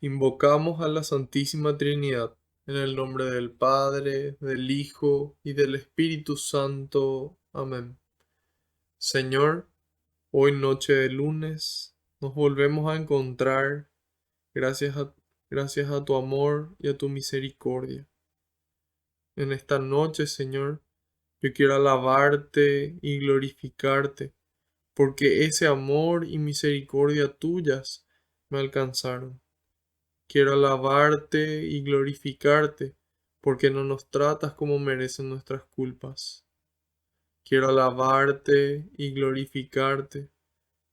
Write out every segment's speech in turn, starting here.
Invocamos a la Santísima Trinidad, en el nombre del Padre, del Hijo y del Espíritu Santo. Amén. Señor, hoy noche de lunes, nos volvemos a encontrar gracias a, gracias a tu amor y a tu misericordia. En esta noche, Señor, yo quiero alabarte y glorificarte, porque ese amor y misericordia tuyas me alcanzaron. Quiero alabarte y glorificarte, porque no nos tratas como merecen nuestras culpas. Quiero alabarte y glorificarte,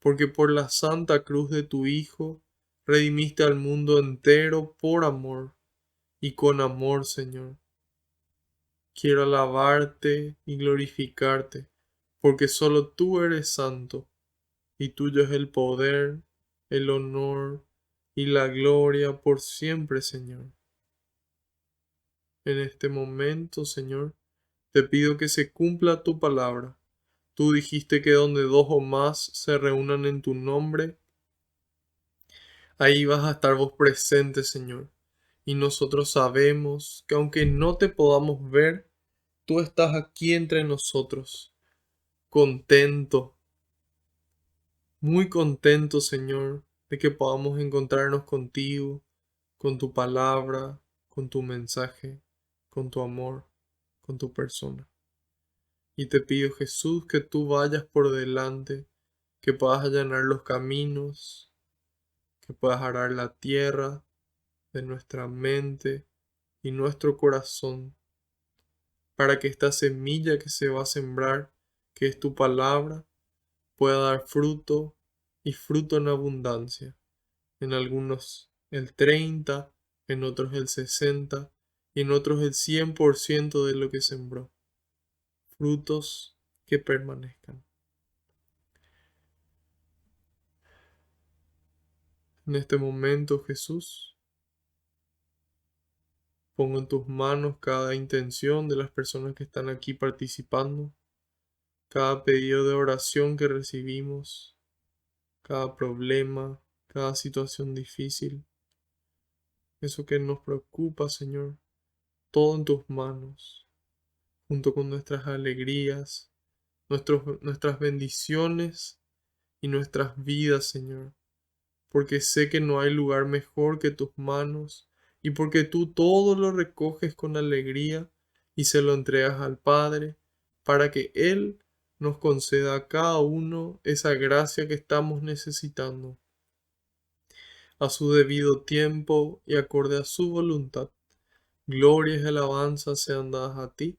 porque por la santa cruz de tu Hijo redimiste al mundo entero por amor y con amor, Señor. Quiero alabarte y glorificarte, porque solo tú eres santo, y tuyo es el poder, el honor y la gloria por siempre, Señor. En este momento, Señor, te pido que se cumpla tu palabra. Tú dijiste que donde dos o más se reúnan en tu nombre, ahí vas a estar vos presente, Señor. Y nosotros sabemos que aunque no te podamos ver, tú estás aquí entre nosotros, contento, muy contento, Señor, de que podamos encontrarnos contigo, con tu palabra, con tu mensaje, con tu amor, con tu persona. Y te pido, Jesús, que tú vayas por delante, que puedas allanar los caminos, que puedas arar la tierra de nuestra mente y nuestro corazón, para que esta semilla que se va a sembrar, que es tu palabra, pueda dar fruto y fruto en abundancia. En algunos el 30, en otros el 60 y en otros el 100% de lo que sembró. Frutos que permanezcan. En este momento, Jesús, pongo en tus manos cada intención de las personas que están aquí participando, cada pedido de oración que recibimos, cada problema, cada situación difícil, eso que nos preocupa, Señor, todo en tus manos, junto con nuestras alegrías, nuestras bendiciones y nuestras vidas, Señor, porque sé que no hay lugar mejor que tus manos y porque tú todo lo recoges con alegría y se lo entregas al Padre para que Él nos conceda a cada uno esa gracia que estamos necesitando a su debido tiempo y acorde a su voluntad. Gloria y alabanza sean dadas a ti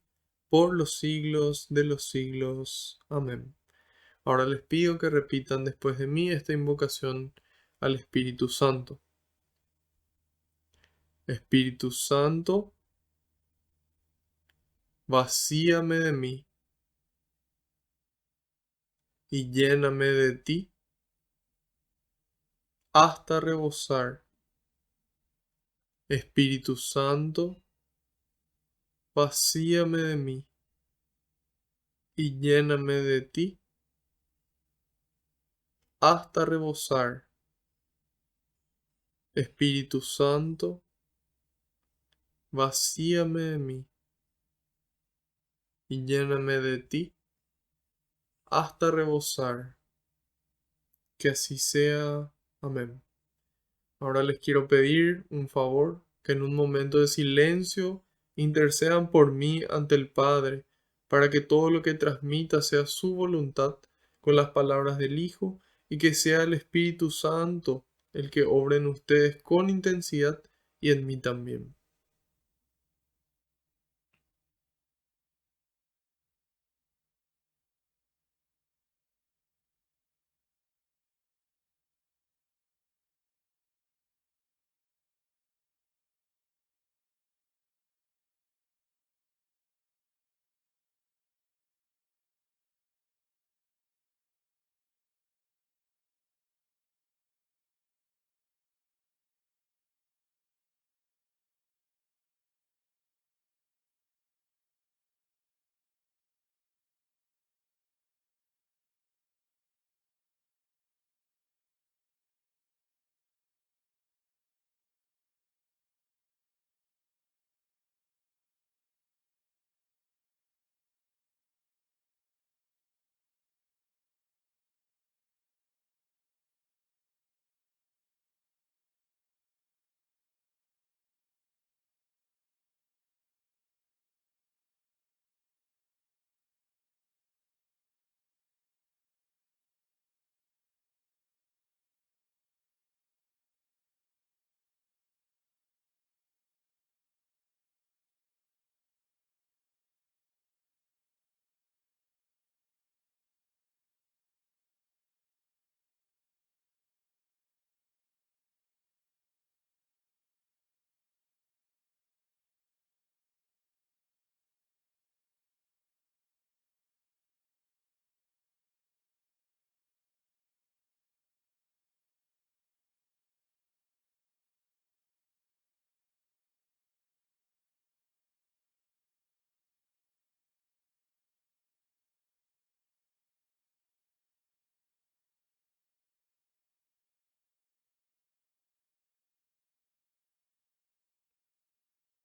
por los siglos de los siglos. Amén. Ahora les pido que repitan después de mí esta invocación al Espíritu Santo. Espíritu Santo, vacíame de mí y lléname de ti hasta rebosar. Espíritu Santo, vacíame de mí y lléname de ti hasta rebosar. Espíritu Santo, vacíame de mí y lléname de ti hasta rebosar. Que así sea. Amén. Ahora les quiero pedir un favor, que en un momento de silencio intercedan por mí ante el Padre, para que todo lo que transmita sea su voluntad con las palabras del Hijo y que sea el Espíritu Santo el que obre en ustedes con intensidad y en mí también.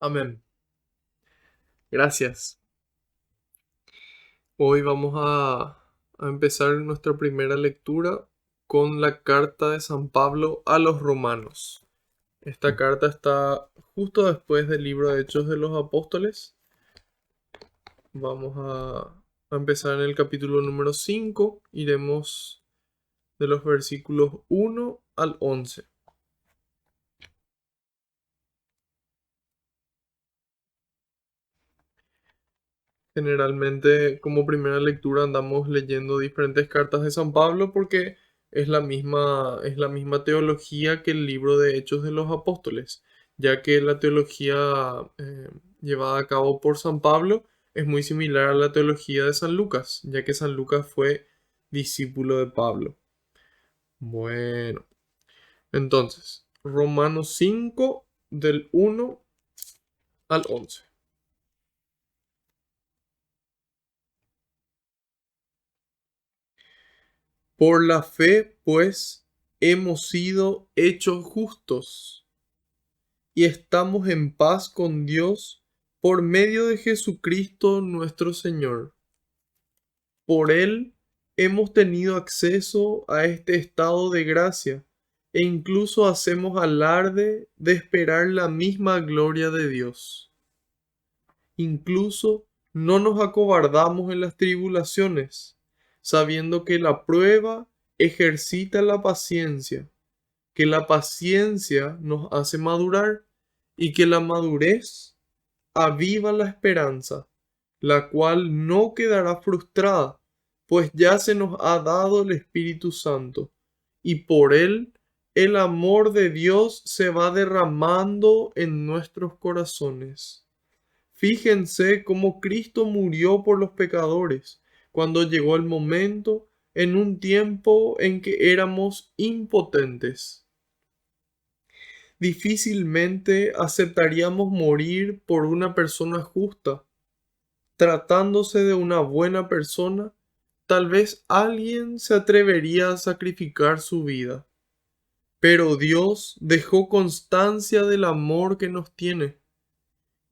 Amén. Gracias. Hoy vamos a empezar nuestra primera lectura con la carta de San Pablo a los romanos. Esta carta está justo después del libro de Hechos de los Apóstoles. Vamos a empezar en el capítulo número 5. Iremos de los versículos 1 al 11. Generalmente, como primera lectura, andamos leyendo diferentes cartas de San Pablo porque es la misma teología que el libro de Hechos de los Apóstoles, ya que la teología llevada a cabo por San Pablo es muy similar a la teología de San Lucas, ya que San Lucas fue discípulo de Pablo. Bueno, entonces, Romanos 5 del 1 al 11. Por la fe, pues, hemos sido hechos justos y estamos en paz con Dios por medio de Jesucristo nuestro Señor. Por Él hemos tenido acceso a este estado de gracia e incluso hacemos alarde de esperar la misma gloria de Dios. Incluso no nos acobardamos en las tribulaciones, sabiendo que la prueba ejercita la paciencia, que la paciencia nos hace madurar y que la madurez aviva la esperanza, la cual no quedará frustrada, pues ya se nos ha dado el Espíritu Santo, y por él el amor de Dios se va derramando en nuestros corazones. Fíjense cómo Cristo murió por los pecadores cuando llegó el momento en un tiempo en que éramos impotentes. Difícilmente aceptaríamos morir por una persona justa. Tratándose de una buena persona, tal vez alguien se atrevería a sacrificar su vida. Pero Dios dejó constancia del amor que nos tiene.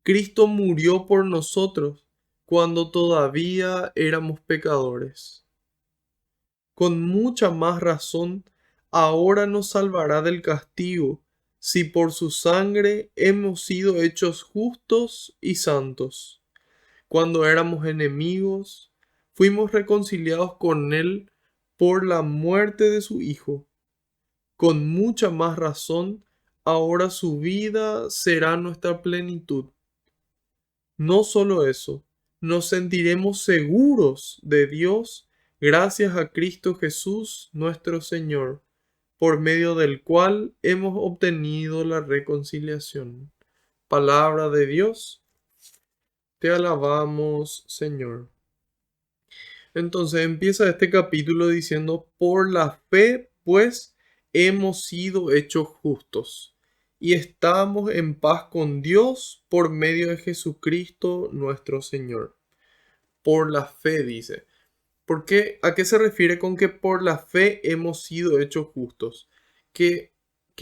Cristo murió por nosotros cuando todavía éramos pecadores. Con mucha más razón, ahora nos salvará del castigo, si por su sangre hemos sido hechos justos y santos. Cuando éramos enemigos, fuimos reconciliados con Él por la muerte de su Hijo. Con mucha más razón, ahora su vida será nuestra plenitud. No solo eso, nos sentiremos seguros de Dios gracias a Cristo Jesús nuestro Señor, por medio del cual hemos obtenido la reconciliación. Palabra de Dios, te alabamos, Señor. Entonces empieza este capítulo diciendo, por la fe, pues, hemos sido hechos justos y estamos en paz con Dios por medio de Jesucristo nuestro Señor. Por la fe, dice. ¿Por qué? ¿A qué se refiere con que por la fe hemos sido hechos justos? Que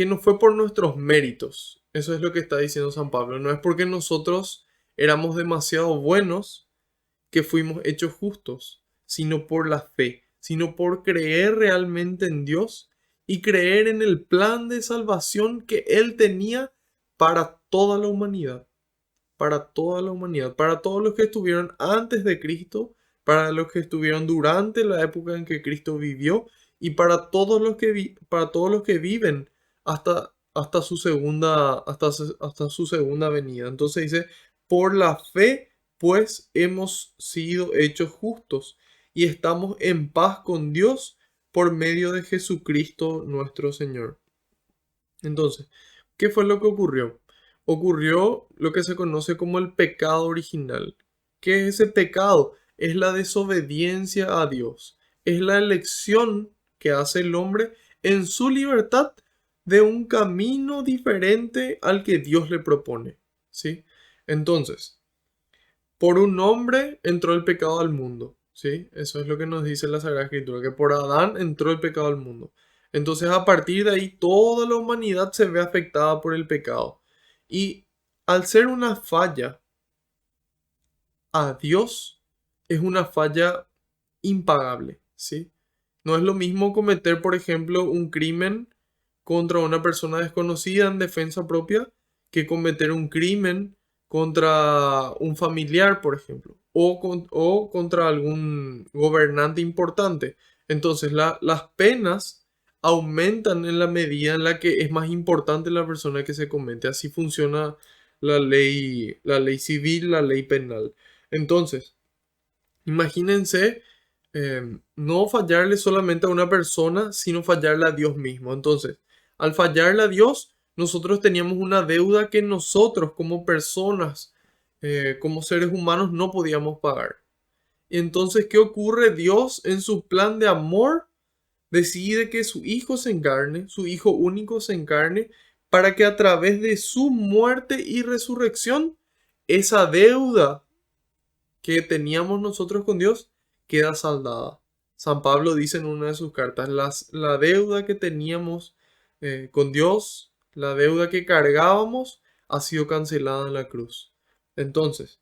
no fue por nuestros méritos. Eso es lo que está diciendo San Pablo. No es porque nosotros éramos demasiado buenos que fuimos hechos justos, sino por la fe, sino por creer realmente en Dios y creer en el plan de salvación que Él tenía para toda la humanidad, para toda la humanidad, para todos los que estuvieron antes de Cristo, para los que estuvieron durante la época en que Cristo vivió y para todos los que, para todos los que viven hasta su hasta su segunda venida. Entonces dice, por la fe, pues hemos sido hechos justos y estamos en paz con Dios por medio de Jesucristo nuestro Señor. Entonces, ¿qué fue lo que ocurrió? Ocurrió lo que se conoce como el pecado original. ¿Qué es ese pecado? Es la desobediencia a Dios. Es la elección que hace el hombre en su libertad de un camino diferente al que Dios le propone. ¿Sí? Entonces, por un hombre entró el pecado al mundo. ¿Sí? Eso es lo que nos dice la Sagrada Escritura, que por Adán entró el pecado al mundo. Entonces, a partir de ahí, toda la humanidad se ve afectada por el pecado. Y al ser una falla a Dios, es una falla impagable, ¿sí? No es lo mismo cometer, por ejemplo, un crimen contra una persona desconocida en defensa propia que cometer un crimen contra un familiar, por ejemplo, o contra algún gobernante importante. Entonces, las penas aumentan en la medida en la que es más importante la persona que se comete. Así funciona la ley civil, la ley penal. Entonces, imagínense no fallarle solamente a una persona, sino fallarle a Dios mismo. Entonces, al fallarle a Dios, nosotros teníamos una deuda que nosotros como personas, como seres humanos, no podíamos pagar. Y entonces, ¿qué ocurre? Dios en su plan de amor decide que su hijo se encarne, su hijo único se encarne, para que a través de su muerte y resurrección, esa deuda que teníamos nosotros con Dios queda saldada. San Pablo dice en una de sus cartas, la deuda que teníamos con Dios, la deuda que cargábamos, ha sido cancelada en la cruz. Entonces,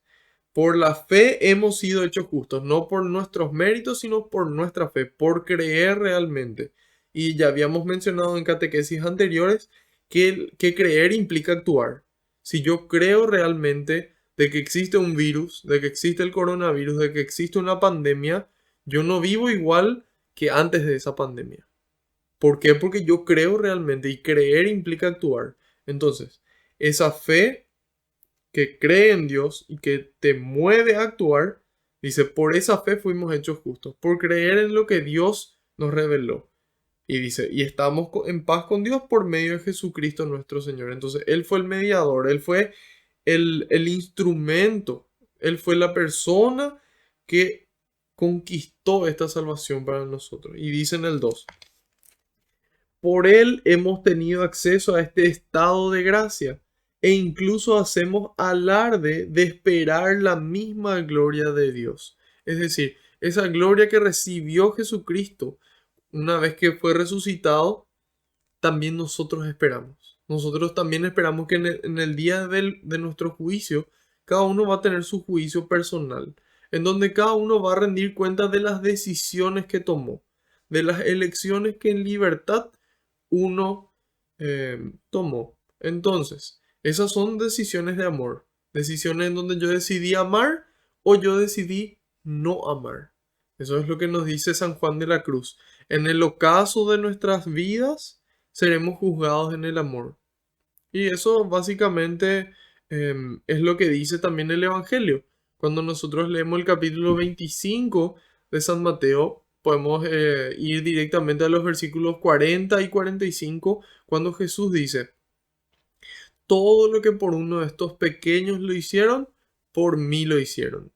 por la fe hemos sido hechos justos, no por nuestros méritos, sino por nuestra fe, por creer realmente. Y ya habíamos mencionado en catequesis anteriores que creer implica actuar. Si yo creo realmente de que existe un virus, de que existe el coronavirus, de que existe una pandemia, yo no vivo igual que antes de esa pandemia. ¿Por qué? Porque yo creo realmente y creer implica actuar. Entonces, esa fe que cree en Dios y que te mueve a actuar, dice, por esa fe fuimos hechos justos, por creer en lo que Dios nos reveló. Y dice, y estamos en paz con Dios por medio de Jesucristo nuestro Señor. Entonces, Él fue el mediador, Él fue el instrumento, Él fue la persona que conquistó esta salvación para nosotros. Y dice en el 2, por Él hemos tenido acceso a este estado de gracia e incluso hacemos alarde de esperar la misma gloria de Dios. Es decir, esa gloria que recibió Jesucristo una vez que fue resucitado, también nosotros esperamos. Nosotros también esperamos que en el día de nuestro juicio, cada uno va a tener su juicio personal, en donde cada uno va a rendir cuenta de las decisiones que tomó, de las elecciones que en libertad uno tomó. Entonces, esas son decisiones de amor, decisiones en donde yo decidí amar o yo decidí no amar. Eso es lo que nos dice San Juan de la Cruz. En el ocaso de nuestras vidas seremos juzgados en el amor. Y eso básicamente es lo que dice también el Evangelio. Cuando nosotros leemos el capítulo 25 de San Mateo, podemos ir directamente a los versículos 40 y 45, cuando Jesús dice, todo lo que por uno de estos pequeños lo hicieron, por mí lo hicieron.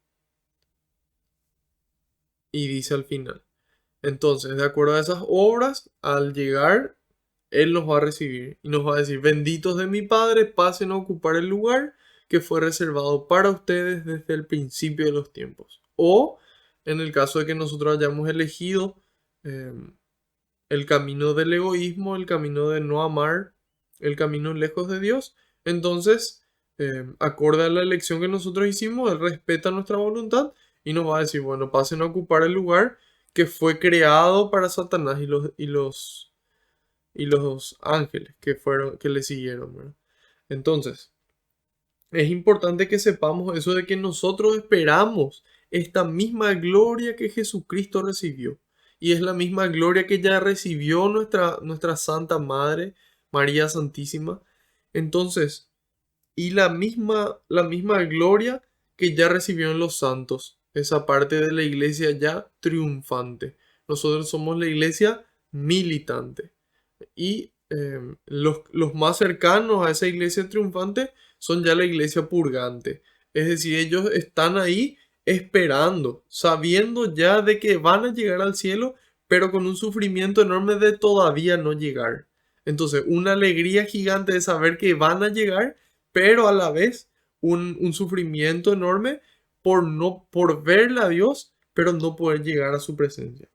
Y dice al final. Entonces, de acuerdo a esas obras, al llegar, Él nos va a recibir y nos va a decir, benditos de mi Padre, pasen a ocupar el lugar que fue reservado para ustedes desde el principio de los tiempos. O, en el caso de que nosotros hayamos elegido eh, el camino del egoísmo, el camino de no amar, el camino lejos de Dios, entonces, acorde a la elección que nosotros hicimos, Él respeta nuestra voluntad y nos va a decir, bueno, pasen a ocupar el lugar que fue creado para Satanás y los ángeles que le siguieron, ¿verdad? Entonces, es importante que sepamos eso de que nosotros esperamos esta misma gloria que Jesucristo recibió. Y es la misma gloria que ya recibió nuestra Santa Madre, María Santísima. Entonces, y la misma gloria que ya recibieron los santos, esa parte de la iglesia ya triunfante. Nosotros somos la iglesia militante. Y los más cercanos a esa iglesia triunfante son ya la iglesia purgante. Es decir, ellos están ahí esperando, sabiendo ya de que van a llegar al cielo, pero con un sufrimiento enorme de todavía no llegar. Entonces, una alegría gigante de saber que van a llegar, pero a la vez un sufrimiento enorme por verle a Dios, pero no poder llegar a su presencia.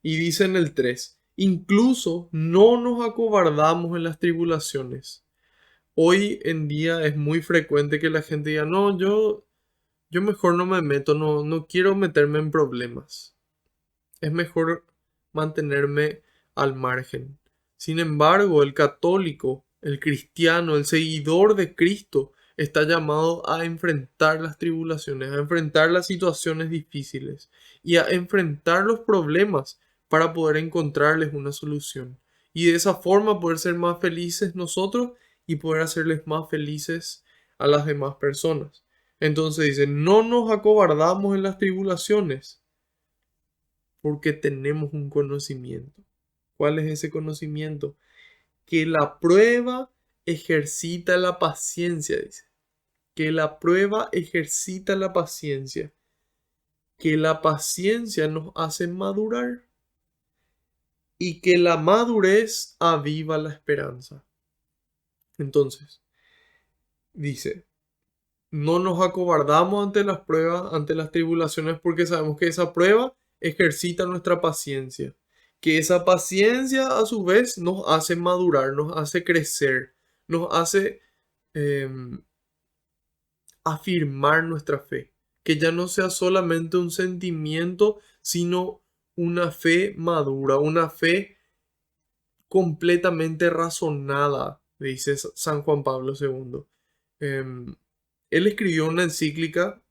Y dice en el 3, incluso no nos acobardamos en las tribulaciones. Hoy en día es muy frecuente que la gente diga, no, yo mejor no me meto, no quiero meterme en problemas. Es mejor mantenerme al margen. Sin embargo, el católico, el cristiano, el seguidor de Cristo, está llamado a enfrentar las tribulaciones, a enfrentar las situaciones difíciles y a enfrentar los problemas para poder encontrarles una solución. Y de esa forma poder ser más felices nosotros y poder hacerles más felices a las demás personas. Entonces dice, no nos acobardamos en las tribulaciones porque tenemos un conocimiento. ¿Cuál es ese conocimiento? Que la prueba ejercita la paciencia, dice. Que la prueba ejercita la paciencia. Que la paciencia nos hace madurar. Y que la madurez aviva la esperanza. Entonces, dice, no nos acobardamos ante las pruebas, ante las tribulaciones, porque sabemos que esa prueba ejercita nuestra paciencia. Que esa paciencia a su vez nos hace madurar, nos hace crecer, nos hace afirmar nuestra fe. Que ya no sea solamente un sentimiento, sino una fe madura, una fe completamente razonada, dice San Juan Pablo II. Em, Él escribió una encíclica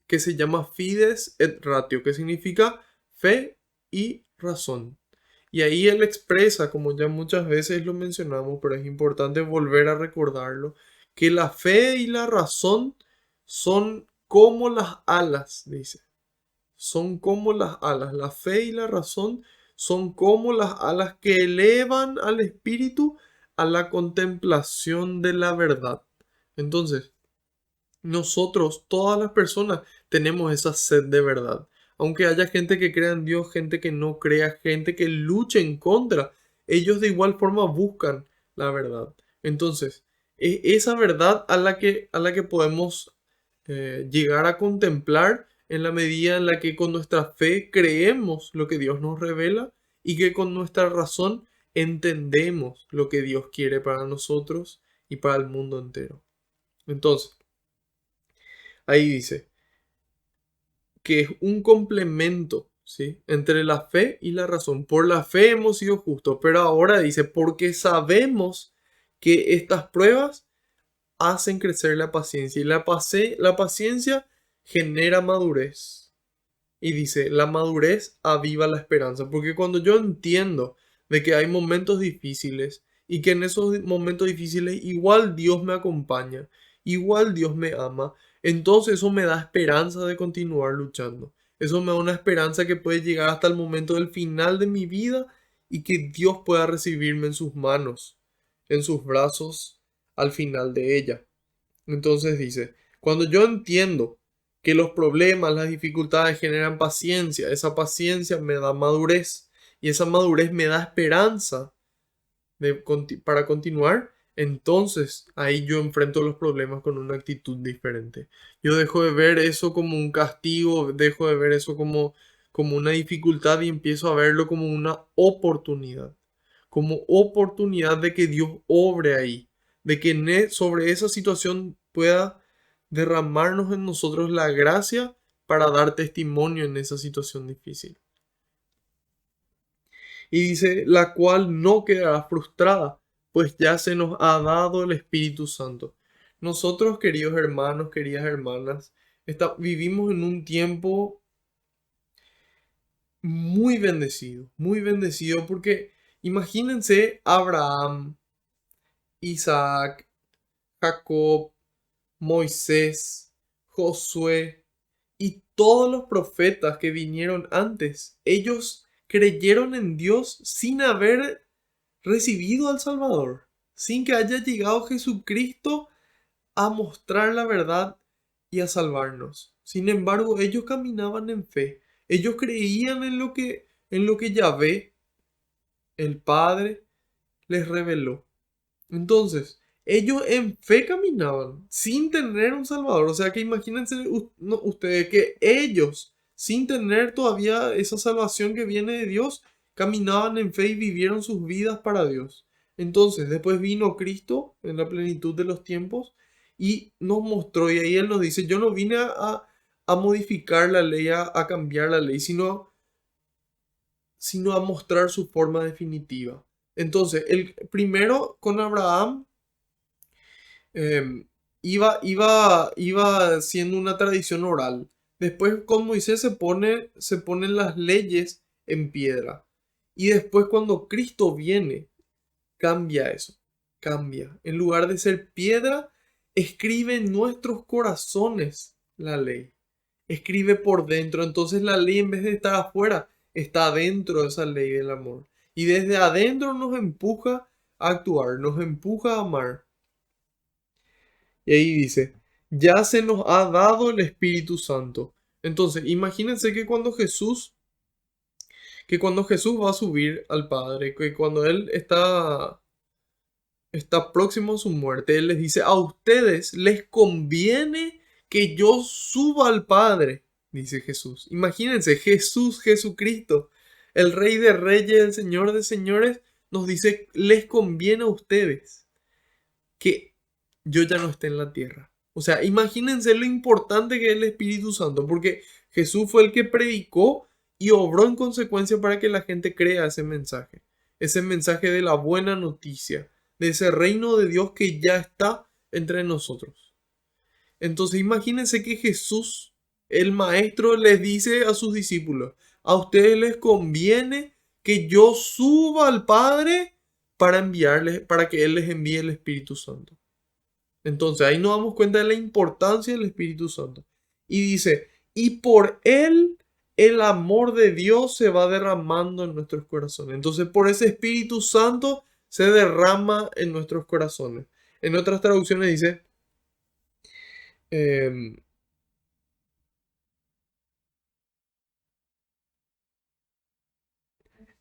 que se llama Fides et Ratio, que significa fe y razón. Y ahí él expresa, como ya muchas veces lo mencionamos, pero es importante volver a recordarlo, que la fe y la razón son como las alas, dice. Son como las alas. La fe y la razón son como las alas que elevan al espíritu a la contemplación de la verdad. Entonces, nosotros, todas las personas, tenemos esa sed de verdad. Aunque haya gente que crea en Dios, gente que no crea, gente que luche en contra, ellos de igual forma buscan la verdad. Entonces, esa verdad a la que podemos llegar a contemplar en la medida en la que con nuestra fe creemos lo que Dios nos revela y que con nuestra razón entendemos lo que Dios quiere para nosotros y para el mundo entero. Entonces, ahí dice que es un complemento, ¿sí?, entre la fe y la razón. Por la fe hemos sido justos, pero ahora dice, porque sabemos que estas pruebas hacen crecer la paciencia y la paciencia genera madurez. Y dice, la madurez aviva la esperanza, porque cuando yo entiendo de que hay momentos difíciles y que en esos momentos difíciles igual Dios me acompaña, igual Dios me ama, entonces eso me da esperanza de continuar luchando. Eso me da una esperanza que puede llegar hasta el momento del final de mi vida y que Dios pueda recibirme en sus manos, en sus brazos al final de ella. Entonces dice, cuando yo entiendo que los problemas, las dificultades generan paciencia, esa paciencia me da madurez y esa madurez me da esperanza para continuar, entonces ahí yo enfrento los problemas con una actitud diferente. Yo dejo de ver eso como un castigo, dejo de ver eso como una dificultad y empiezo a verlo como una como oportunidad de que Dios obre ahí, de que sobre esa situación pueda derramarnos en nosotros la gracia para dar testimonio en esa situación difícil. Y dice, la cual no quedará frustrada, pues ya se nos ha dado el Espíritu Santo. Nosotros, queridos hermanos, queridas hermanas, vivimos en un tiempo muy bendecido, porque imagínense Abraham, Isaac, Jacob, Moisés, Josué y todos los profetas que vinieron antes. Ellos creyeron en Dios sin haber recibido al Salvador, sin que haya llegado Jesucristo a mostrar la verdad y a salvarnos. Sin embargo, ellos caminaban en fe. Ellos creían en lo que Yahvé, el Padre, les reveló. Entonces, ellos en fe caminaban sin tener un Salvador. O sea que imagínense ustedes que ellos, sin tener todavía esa salvación que viene de Dios, caminaban en fe y vivieron sus vidas para Dios. Entonces, después vino Cristo en la plenitud de los tiempos y nos mostró, y ahí Él nos dice, yo no vine a modificar la ley, a cambiar la ley, sino a mostrar su forma definitiva. Entonces, el primero con Abraham eh, iba siendo una tradición oral. Después con Moisés se ponen las leyes en piedra. Y después cuando Cristo viene, cambia eso. Cambia. En lugar de ser piedra, escribe en nuestros corazones la ley. Escribe por dentro. Entonces la ley, en vez de estar afuera, está adentro de esa ley del amor. Y desde adentro nos empuja a actuar, nos empuja a amar. Y ahí dice, ya se nos ha dado el Espíritu Santo. Entonces, imagínense que cuando Jesús va a subir al Padre, que cuando Él está próximo a su muerte, Él les dice, a ustedes les conviene que yo suba al Padre, dice Jesús. Imagínense, Jesús, Jesucristo, el Rey de Reyes, el Señor de Señores, nos dice, les conviene a ustedes que yo ya no esté en la tierra. O sea, imagínense lo importante que es el Espíritu Santo, porque Jesús fue el que predicó y obró en consecuencia para que la gente crea ese mensaje de la buena noticia, de ese reino de Dios que ya está entre nosotros. Entonces, imagínense que Jesús, el Maestro, les dice a sus discípulos, a ustedes les conviene que yo suba al Padre para enviarles, para que Él les envíe el Espíritu Santo. Entonces ahí nos damos cuenta de la importancia del Espíritu Santo. Y dice, y por Él el amor de Dios se va derramando en nuestros corazones. Entonces por ese Espíritu Santo se derrama en nuestros corazones. En otras traducciones dice, em,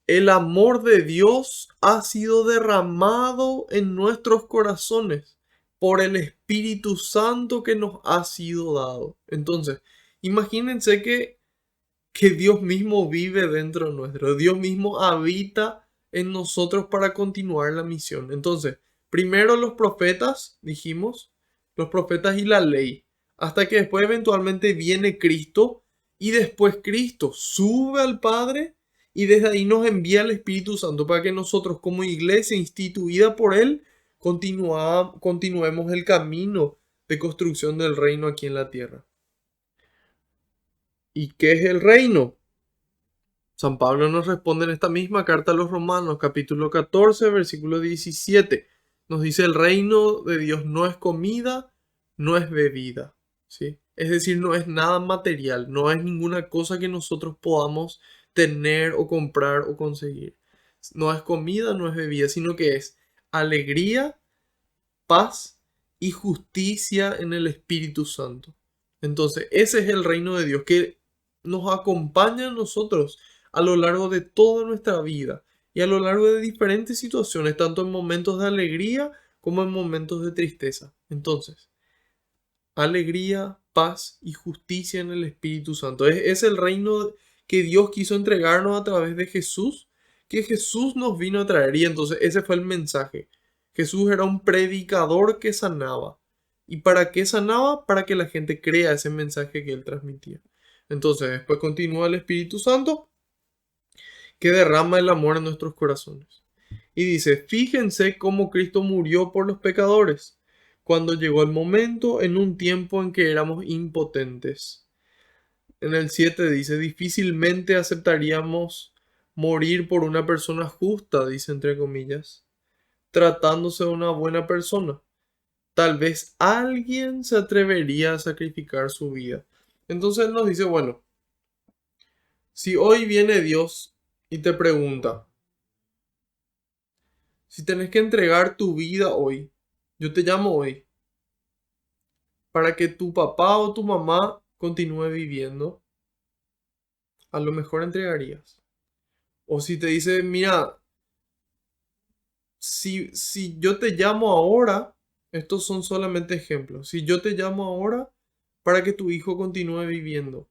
el amor de Dios ha sido derramado en nuestros corazones por el Espíritu Santo que nos ha sido dado. Entonces, imagínense que Dios mismo vive dentro nuestro. Dios mismo habita en nosotros para continuar la misión. Entonces, primero los profetas, dijimos, los profetas y la ley, hasta que después eventualmente viene Cristo y después Cristo sube al Padre y desde ahí nos envía el Espíritu Santo para que nosotros como iglesia instituida por Él continuemos el camino de construcción del reino aquí en la tierra. ¿Y qué es el reino? San Pablo nos responde en esta misma carta a los Romanos, capítulo 14, versículo 17. Nos dice, el reino de Dios no es comida, no es bebida, ¿sí? Es decir, no es nada material, no es ninguna cosa que nosotros podamos tener o comprar o conseguir. No es comida, no es bebida, sino que es alegría, paz y justicia en el Espíritu Santo. Entonces, ese es el reino de Dios que nos acompaña a nosotros a lo largo de toda nuestra vida y a lo largo de diferentes situaciones, tanto en momentos de alegría como en momentos de tristeza. Entonces, alegría, paz y justicia en el Espíritu Santo. Es el reino que Dios quiso entregarnos a través de Jesús, que Jesús nos vino a traer. Y entonces ese fue el mensaje. Jesús era un predicador que sanaba. ¿Y para qué sanaba? Para que la gente crea ese mensaje que él transmitía. Entonces después continúa el Espíritu Santo que derrama el amor en nuestros corazones. Y dice, fíjense cómo Cristo murió por los pecadores, cuando llegó el momento en un tiempo en que éramos impotentes. En el 7 dice, difícilmente aceptaríamos morir por una persona justa, dice entre comillas, tratándose de una buena persona. Tal vez alguien se atrevería a sacrificar su vida. Entonces él nos dice, bueno, si hoy viene Dios y te pregunta, si tenés que entregar tu vida hoy, yo te llamo hoy, para que tu papá o tu mamá continúe viviendo, a lo mejor entregarías. O si te dice, mira, si yo te llamo ahora, estos son solamente ejemplos, si yo te llamo ahora para que tu hijo continúe viviendo,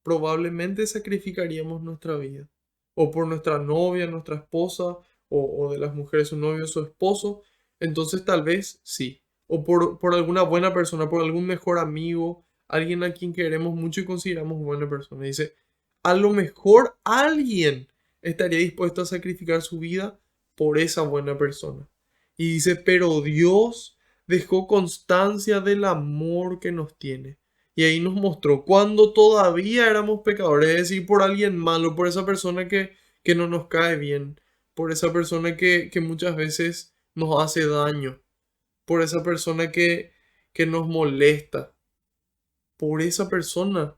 probablemente sacrificaríamos nuestra vida. O por nuestra novia, nuestra esposa, o de las mujeres su novio, su esposo, entonces tal vez sí. O por alguna buena persona, por algún mejor amigo, alguien a quien queremos mucho y consideramos buena persona. Dice, a lo mejor alguien estaría dispuesto a sacrificar su vida por esa buena persona. Y dice, pero Dios dejó constancia del amor que nos tiene. Y ahí nos mostró cuando todavía éramos pecadores, es decir, por alguien malo, por esa persona que no nos cae bien, por esa persona que muchas veces nos hace daño, por esa persona que nos molesta, por esa persona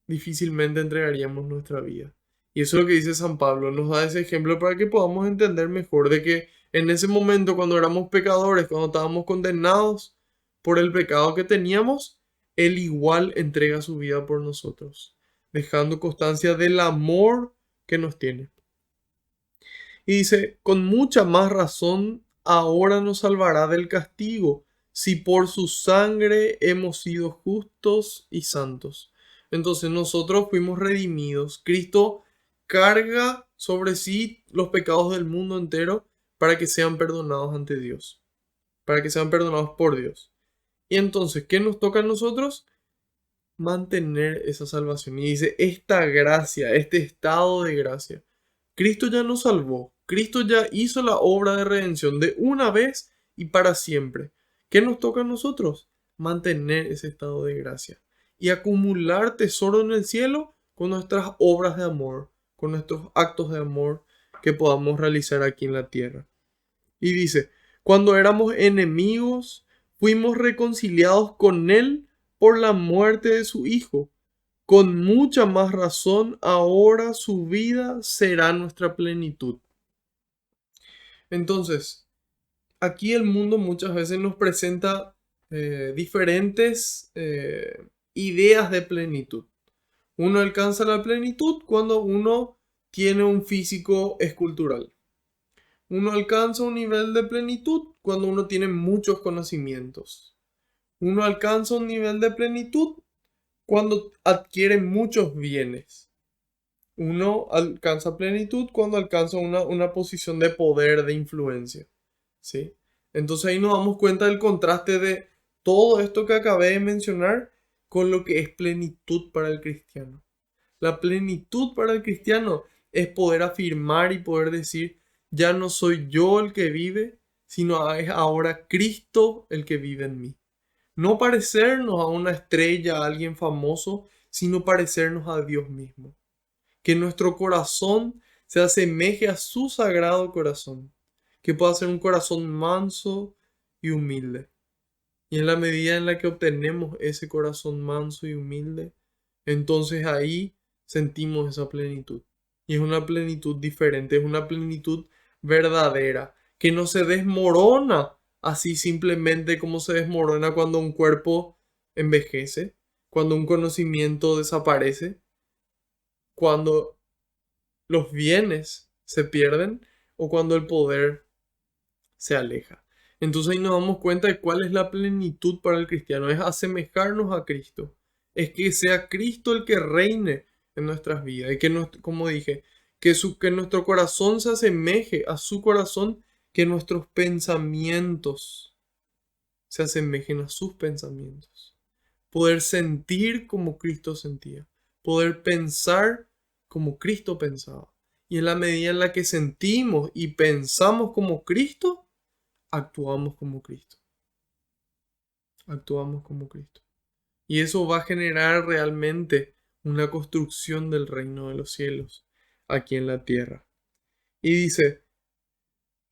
difícilmente entregaríamos nuestra vida. Y eso es lo que dice San Pablo, nos da ese ejemplo para que podamos entender mejor de que en ese momento cuando éramos pecadores, cuando estábamos condenados por el pecado que teníamos, Él igual entrega su vida por nosotros, dejando constancia del amor que nos tiene. Y dice, con mucha más razón, ahora nos salvará del castigo, si por su sangre hemos sido justos y santos. Entonces nosotros fuimos redimidos. Cristo carga sobre sí los pecados del mundo entero para que sean perdonados ante Dios, para que sean perdonados por Dios. Y entonces, ¿qué nos toca a nosotros? Mantener esa salvación. Y dice, esta gracia, este estado de gracia. Cristo ya nos salvó. Cristo ya hizo la obra de redención de una vez y para siempre. ¿Qué nos toca a nosotros? Mantener ese estado de gracia y acumular tesoro en el cielo con nuestras obras de amor, con nuestros actos de amor que podamos realizar aquí en la tierra. Y dice, cuando éramos enemigos, fuimos reconciliados con Él por la muerte de su Hijo. Con mucha más razón, ahora su vida será nuestra plenitud. Entonces, aquí el mundo muchas veces nos presenta diferentes ideas de plenitud. Uno alcanza la plenitud cuando uno tiene un físico escultural. Uno alcanza un nivel de plenitud cuando uno tiene muchos conocimientos. Uno alcanza un nivel de plenitud cuando adquiere muchos bienes. Uno alcanza plenitud cuando alcanza una posición de poder, de influencia. ¿Sí? Entonces ahí nos damos cuenta del contraste de todo esto que acabé de mencionar con lo que es plenitud para el cristiano. La plenitud para el cristiano es poder afirmar y poder decir, ya no soy yo el que vive, sino es ahora Cristo el que vive en mí. No parecernos a una estrella, a alguien famoso, sino parecernos a Dios mismo. Que nuestro corazón se asemeje a su sagrado corazón, que pueda ser un corazón manso y humilde. Y en la medida en la que obtenemos ese corazón manso y humilde, entonces ahí sentimos esa plenitud. Y es una plenitud diferente, es una plenitud verdadera, que no se desmorona así simplemente como se desmorona cuando un cuerpo envejece, cuando un conocimiento desaparece, cuando los bienes se pierden o cuando el poder se aleja. Entonces ahí nos damos cuenta de cuál es la plenitud para el cristiano. Es asemejarnos a Cristo. Es que sea Cristo el que reine en nuestras vidas. Y que, como dije, que nuestro corazón se asemeje a su corazón, que nuestros pensamientos se asemejen a sus pensamientos. Poder sentir como Cristo sentía. Poder pensar como Cristo pensaba. Y en la medida en la que sentimos y pensamos como Cristo, actuamos como Cristo. Actuamos como Cristo. Y eso va a generar realmente una construcción del reino de los cielos aquí en la tierra. Y dice,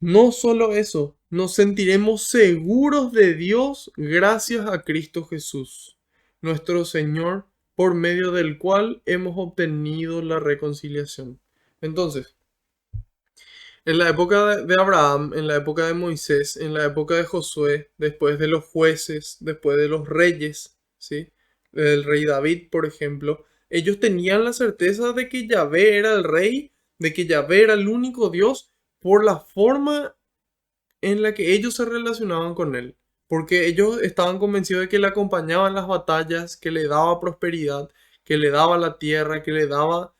no solo eso, nos sentiremos seguros de Dios gracias a Cristo Jesús, nuestro Señor, por medio del cual hemos obtenido la reconciliación. Entonces, en la época de Abraham, en la época de Moisés, en la época de Josué, después de los jueces, después de los reyes, ¿sí? El rey David, por ejemplo, ellos tenían la certeza de que Yahvé era el rey, de que Yahvé era el único Dios, por la forma en la que ellos se relacionaban con él. Porque ellos estaban convencidos de que le acompañaba en las batallas, que le daba prosperidad, que le daba la tierra, que le daba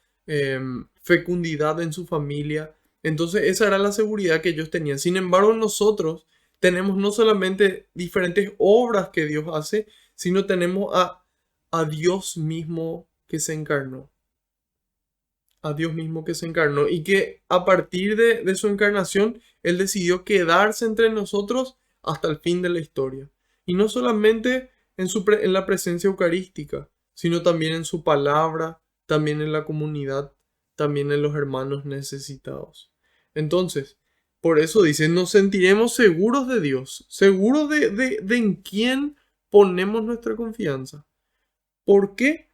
fecundidad en su familia. Entonces esa era la seguridad que ellos tenían. Sin embargo, nosotros tenemos no solamente diferentes obras que Dios hace, sino tenemos a Dios mismo que se encarnó. A Dios mismo que se encarnó y que a partir de su encarnación, Él decidió quedarse entre nosotros hasta el fin de la historia. Y no solamente en la presencia eucarística, sino también en su palabra, también en la comunidad, también en los hermanos necesitados. Entonces, por eso dice, nos sentiremos seguros de Dios, seguros de en quién ponemos nuestra confianza. ¿Por qué?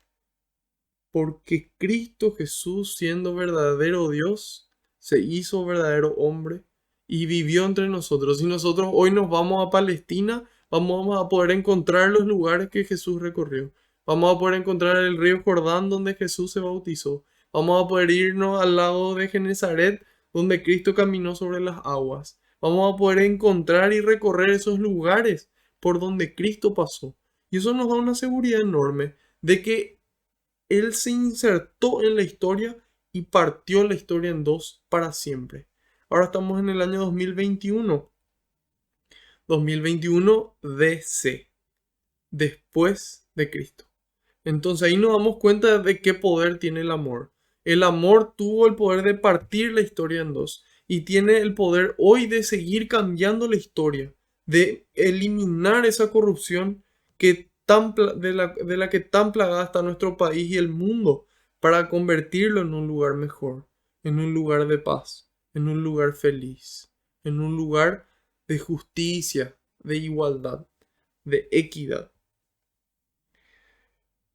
Porque Cristo Jesús, siendo verdadero Dios, se hizo verdadero hombre y vivió entre nosotros. Y nosotros hoy nos vamos a Palestina, vamos a poder encontrar los lugares que Jesús recorrió. Vamos a poder encontrar el río Jordán donde Jesús se bautizó. Vamos a poder irnos al lago de Genezaret donde Cristo caminó sobre las aguas. Vamos a poder encontrar y recorrer esos lugares por donde Cristo pasó. Y eso nos da una seguridad enorme de que Él se insertó en la historia y partió la historia en dos para siempre. Ahora estamos en el año 2021. 2021 DC, después de Cristo. Entonces ahí nos damos cuenta de qué poder tiene el amor. El amor tuvo el poder de partir la historia en dos y tiene el poder hoy de seguir cambiando la historia, de eliminar esa corrupción que de la que tan plagada está nuestro país y el mundo para convertirlo en un lugar mejor, en un lugar de paz, en un lugar feliz, en un lugar de justicia, de igualdad, de equidad.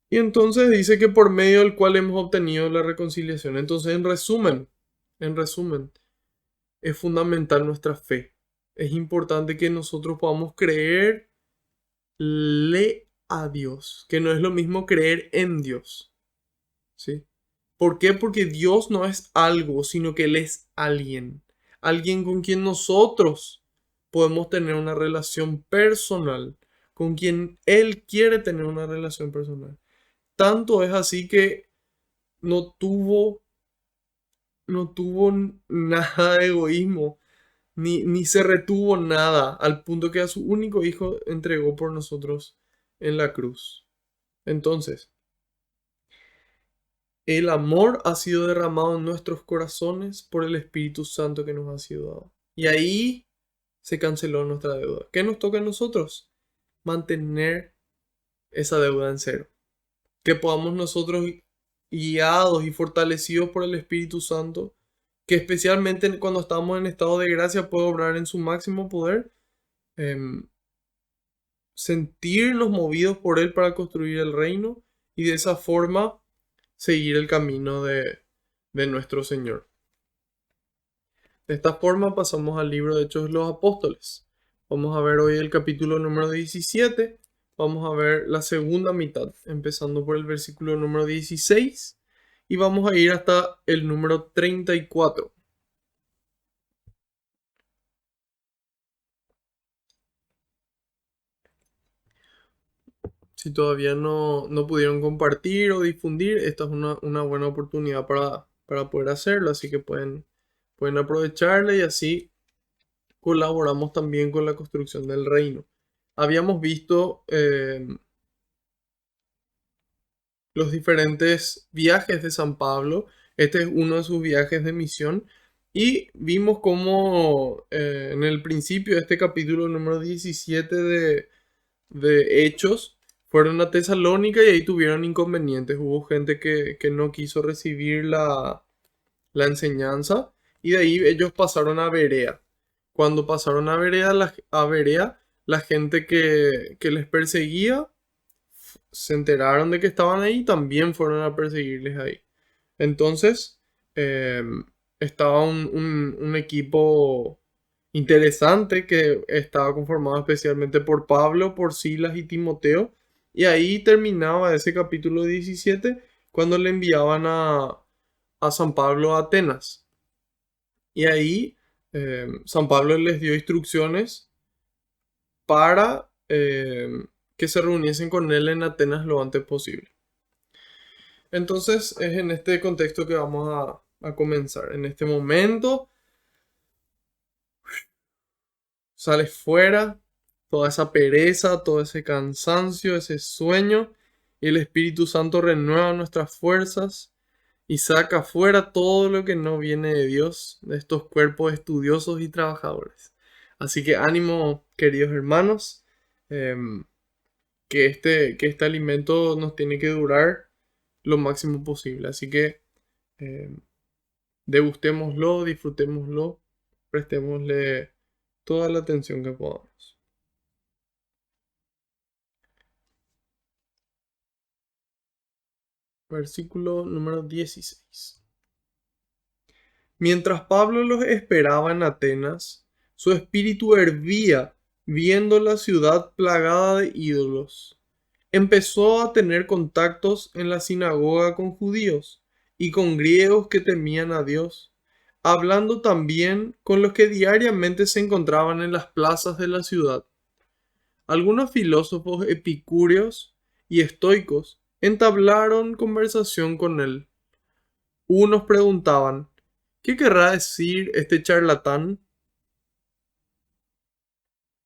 Y entonces dice que por medio del cual hemos obtenido la reconciliación. Entonces, en resumen, es fundamental nuestra fe. Es importante que nosotros podamos creerle a Dios, que no es lo mismo creer en Dios. ¿Sí? ¿Por qué? Porque Dios no es algo, sino que Él es alguien. Alguien con quien nosotros podemos tener una relación personal, con quien Él quiere tener una relación personal. Tanto es así que no tuvo, no tuvo nada de egoísmo, ni se retuvo nada, al punto que a su único hijo entregó por nosotros en la cruz. Entonces, el amor ha sido derramado en nuestros corazones por el Espíritu Santo que nos ha sido dado. Y ahí se canceló nuestra deuda. ¿Qué nos toca a nosotros? Mantener esa deuda en cero. Que podamos nosotros, guiados y fortalecidos por el Espíritu Santo, que especialmente cuando estamos en estado de gracia puede obrar en su máximo poder, sentirnos movidos por Él para construir el reino y de esa forma seguir el camino de nuestro Señor. De esta forma pasamos al libro de Hechos de los Apóstoles. Vamos a ver hoy el capítulo número 17. Vamos a ver la segunda mitad, empezando por el versículo número 16 y vamos a ir hasta el número 34. Si todavía no pudieron compartir o difundir, esta es una buena oportunidad para poder hacerlo, así que pueden aprovecharla y así colaboramos también con la construcción del reino. Habíamos visto los diferentes viajes de San Pablo. Este es uno de sus viajes de misión. Y vimos cómo en el principio de este capítulo número 17 de Hechos, fueron a Tesalónica y ahí tuvieron inconvenientes. Hubo gente que no quiso recibir la enseñanza y de ahí ellos pasaron a Berea. Cuando pasaron a Berea, la gente que les perseguía se enteraron de que estaban ahí, también fueron a perseguirles ahí. Entonces, eh, estaba un equipo interesante que estaba conformado especialmente por Pablo, por Silas y Timoteo. Y ahí terminaba ese capítulo 17 cuando le enviaban a San Pablo a Atenas. Y ahí San Pablo les dio instrucciones para que se reuniesen con él en Atenas lo antes posible. Entonces es en este contexto que vamos a comenzar. En este momento Sale fuera toda esa pereza, todo ese cansancio, ese sueño, y el Espíritu Santo renueva nuestras fuerzas y saca fuera todo lo que no viene de Dios, de estos cuerpos estudiosos y trabajadores. Así que ánimo, queridos hermanos, em, que este alimento nos tiene que durar lo máximo posible. Así que em, degustémoslo, disfrutémoslo, prestémosle toda la atención que podamos. Versículo número 16. Mientras Pablo los esperaba en Atenas, su espíritu hervía viendo la ciudad plagada de ídolos. Empezó a tener contactos en la sinagoga con judíos y con griegos que temían a Dios, hablando también con los que diariamente se encontraban en las plazas de la ciudad. Algunos filósofos epicúreos y estoicos entablaron conversación con él. Unos preguntaban: ¿qué querrá decir este charlatán?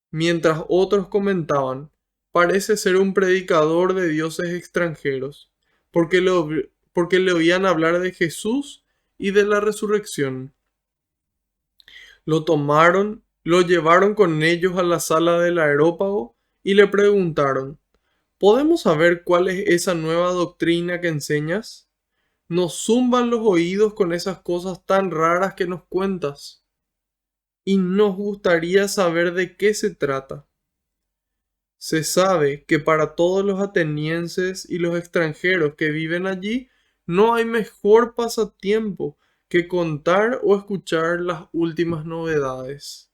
Mientras otros comentaban: parece ser un predicador de dioses extranjeros, porque le oían hablar de Jesús y de la resurrección. Lo tomaron, lo llevaron con ellos a la sala del areópago y le preguntaron: ¿podemos saber cuál es esa nueva doctrina que enseñas? Nos zumban los oídos con esas cosas tan raras que nos cuentas, y nos gustaría saber de qué se trata. Se sabe que para todos los atenienses y los extranjeros que viven allí, no hay mejor pasatiempo que contar o escuchar las últimas novedades.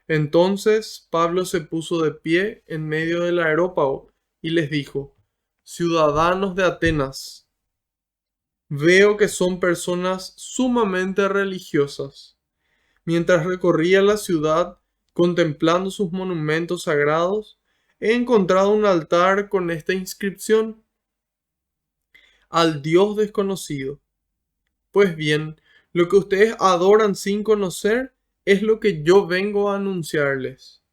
Entonces Pablo se puso de pie en medio del areópago y les dijo: ciudadanos de Atenas, veo que son personas sumamente religiosas. Mientras recorría la ciudad, contemplando sus monumentos sagrados, he encontrado un altar con esta inscripción: al Dios desconocido. Pues bien, lo que ustedes adoran sin conocer es lo que yo vengo a anunciarles.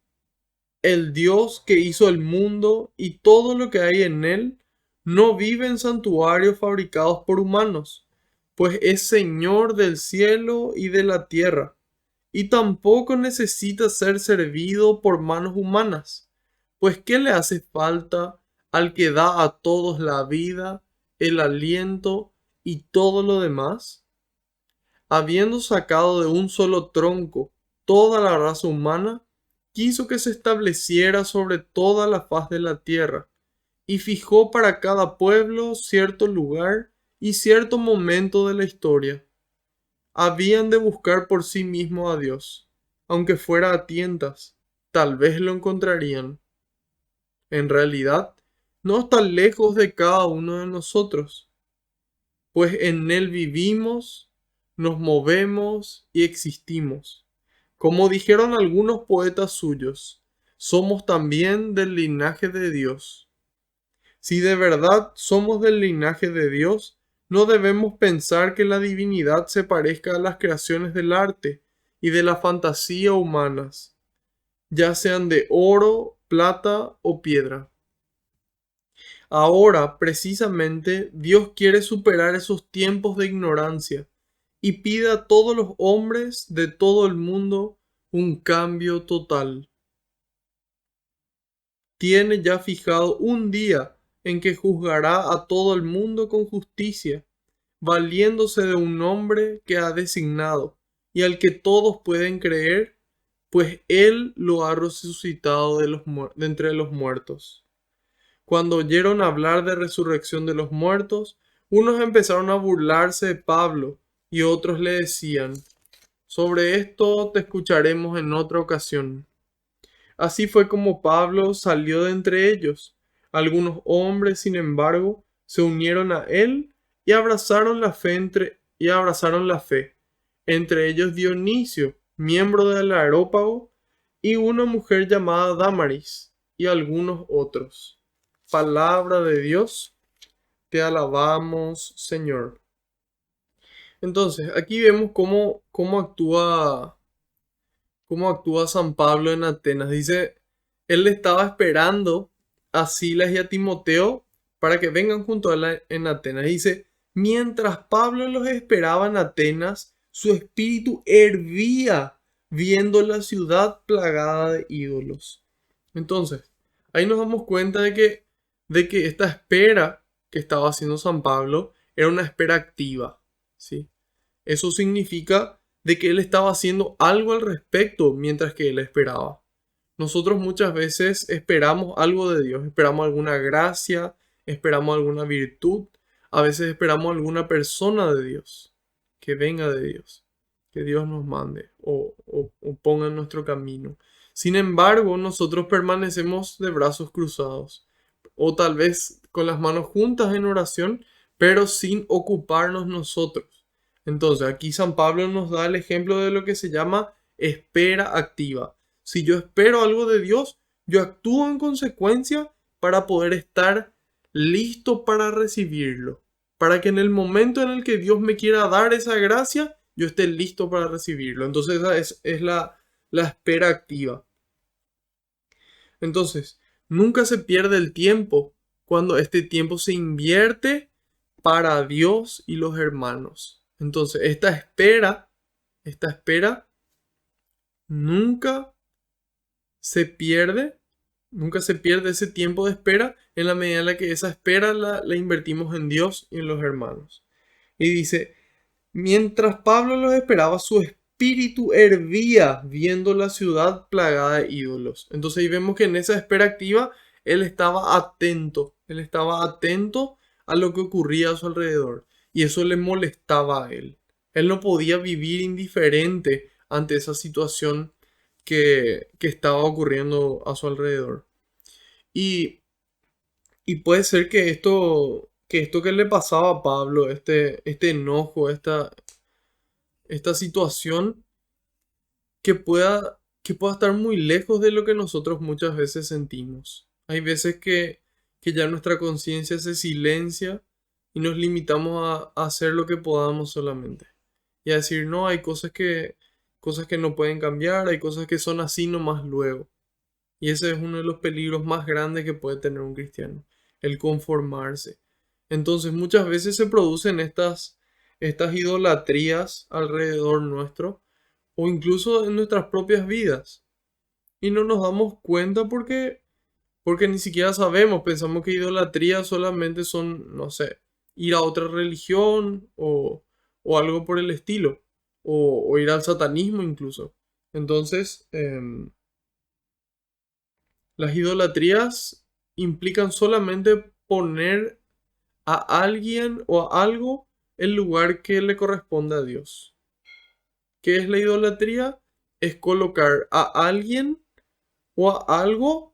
El Dios que hizo el mundo y todo lo que hay en él no vive en santuarios fabricados por humanos, pues es Señor del cielo y de la tierra, y tampoco necesita ser servido por manos humanas, pues ¿qué le hace falta al que da a todos la vida, el aliento y todo lo demás? Habiendo sacado de un solo tronco toda la raza humana, quiso que se estableciera sobre toda la faz de la tierra, y fijó para cada pueblo cierto lugar y cierto momento de la historia. Habían de buscar por sí mismos a Dios, aunque fuera a tientas, tal vez lo encontrarían. En realidad, no está lejos de cada uno de nosotros, pues en él vivimos, nos movemos y existimos. Como dijeron algunos poetas suyos, somos también del linaje de Dios. Si de verdad somos del linaje de Dios, no debemos pensar que la divinidad se parezca a las creaciones del arte y de la fantasía humanas, ya sean de oro, plata o piedra. Ahora, precisamente, Dios quiere superar esos tiempos de ignorancia y pide a todos los hombres de todo el mundo un cambio total. Tiene ya fijado un día en que juzgará a todo el mundo con justicia, valiéndose de un nombre que ha designado y al que todos pueden creer, pues Él lo ha resucitado de entre los muertos. Cuando oyeron hablar de resurrección de los muertos, unos empezaron a burlarse de Pablo y otros le decían: sobre esto te escucharemos en otra ocasión. Así fue como Pablo salió de entre ellos. Algunos hombres, sin embargo, se unieron a él y abrazaron la fe entre ellos Dionisio, miembro del Areópago, y una mujer llamada Dámaris, y algunos otros. Palabra de Dios, te alabamos, Señor. Entonces, aquí vemos cómo actúa cómo actúa San Pablo en Atenas. Dice, él estaba esperando a Silas y a Timoteo para que vengan junto a él en Atenas. Dice, mientras Pablo los esperaba en Atenas, su espíritu hervía viendo la ciudad plagada de ídolos. Entonces, ahí nos damos cuenta de que esta espera que estaba haciendo San Pablo era una espera activa, ¿sí? Eso significa de que él estaba haciendo algo al respecto mientras que él esperaba. Nosotros muchas veces esperamos algo de Dios, esperamos alguna gracia, esperamos alguna virtud, a veces esperamos alguna persona de Dios, que venga de Dios, que Dios nos mande o ponga en nuestro camino. Sin embargo, nosotros permanecemos de brazos cruzados o tal vez con las manos juntas en oración, pero sin ocuparnos nosotros. Entonces, aquí San Pablo nos da el ejemplo de lo que se llama espera activa. Si yo espero algo de Dios, yo actúo en consecuencia para poder estar listo para recibirlo. Para que en el momento en el que Dios me quiera dar esa gracia, yo esté listo para recibirlo. Entonces esa es la espera activa. Entonces, nunca se pierde el tiempo cuando este tiempo se invierte para Dios y los hermanos. Entonces, esta espera nunca se pierde, nunca se pierde ese tiempo de espera en la medida en la que esa espera la invertimos en Dios y en los hermanos. Y dice, mientras Pablo los esperaba, su espíritu hervía viendo la ciudad plagada de ídolos. Entonces ahí vemos que en esa espera activa él estaba atento a lo que ocurría a su alrededor y eso le molestaba a él. Él no podía vivir indiferente ante esa situación que estaba ocurriendo a su alrededor. Y, y puede ser que esto que le pasaba a Pablo, este enojo, esta situación, que pueda estar muy lejos de lo que nosotros muchas veces sentimos. Hay veces que ya nuestra conciencia se silencia y nos limitamos a hacer lo que podamos solamente. Y a decir, no, hay cosas que no pueden cambiar, hay cosas que son así nomás luego. Y ese es uno de los peligros más grandes que puede tener un cristiano, el conformarse. Entonces muchas veces se producen estas idolatrías alrededor nuestro o incluso en nuestras propias vidas. Y no nos damos cuenta porque ni siquiera sabemos, pensamos que idolatría solamente son, no sé, ir a otra religión o algo por el estilo, o ir al satanismo incluso. Entonces, las idolatrías implican solamente poner a alguien o a algo el lugar que le corresponde a Dios. ¿Qué es la idolatría? Es colocar a alguien o a algo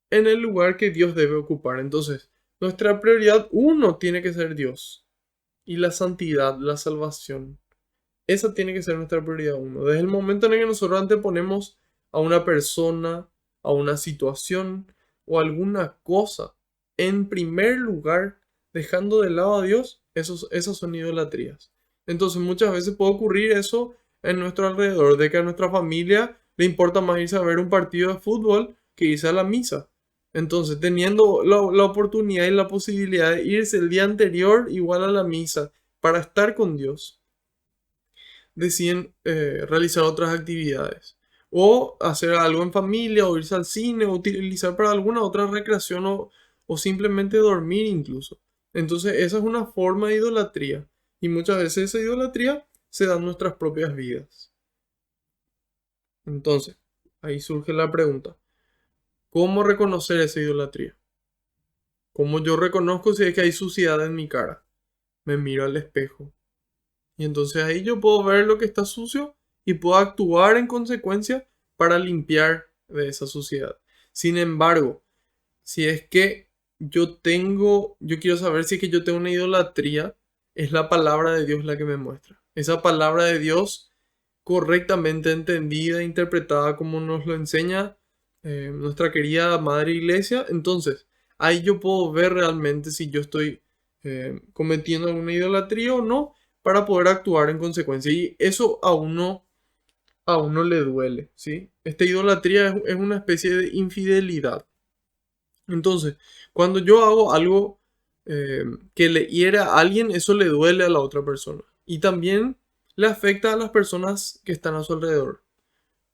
en el lugar que Dios debe ocupar. Entonces, nuestra prioridad uno tiene que ser Dios y la santidad, la salvación. Esa tiene que ser nuestra prioridad uno. Desde el momento en el que nosotros anteponemos a una persona, a una situación o alguna cosa en primer lugar, dejando de lado a Dios, esas son idolatrías. Entonces muchas veces puede ocurrir eso en nuestro alrededor, de que a nuestra familia le importa más irse a ver un partido de fútbol que irse a la misa. Entonces, teniendo la oportunidad y la posibilidad de irse el día anterior igual a la misa para estar con Dios, deciden realizar otras actividades o hacer algo en familia o irse al cine o utilizar para alguna otra recreación o simplemente dormir incluso. Entonces esa es una forma de idolatría y muchas veces esa idolatría se da en nuestras propias vidas. Entonces, ahí surge la pregunta, ¿cómo reconocer esa idolatría? ¿Cómo yo reconozco si es que hay suciedad en mi cara? Me miro al espejo. Y entonces ahí yo puedo ver lo que está sucio y puedo actuar en consecuencia para limpiar de esa suciedad. Sin embargo, si es que yo quiero saber si es que yo tengo una idolatría, es la palabra de Dios la que me muestra. Esa palabra de Dios correctamente entendida, interpretada como nos lo enseña nuestra querida Madre Iglesia, entonces ahí yo puedo ver realmente si yo estoy cometiendo alguna idolatría o no para poder actuar en consecuencia. Y eso a uno a uno le duele, ¿sí? Esta idolatría es una especie de infidelidad. Entonces, cuando yo hago algo que le hiere a alguien, eso le duele a la otra persona. Y también le afecta a las personas que están a su alrededor.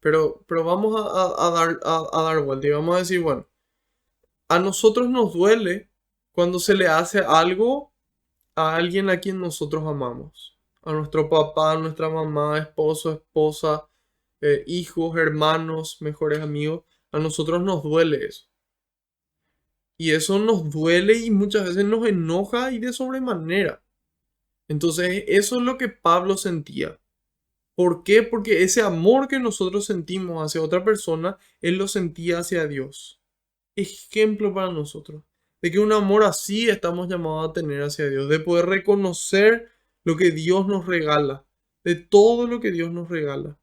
Pero vamos a dar vuelta y vamos a decir, bueno, a nosotros nos duele cuando se le hace algo a alguien a quien nosotros amamos. A nuestro papá, a nuestra mamá, esposo, esposa, hijos, hermanos, mejores amigos. A nosotros nos duele eso. Y eso nos duele y muchas veces nos enoja y de sobremanera. Entonces, eso es lo que Pablo sentía. ¿Por qué? Porque ese amor que nosotros sentimos hacia otra persona, él lo sentía hacia Dios. Ejemplo para nosotros. De que un amor así estamos llamados a tener hacia Dios. De poder reconocer lo que Dios nos regala. De todo lo que Dios nos regala.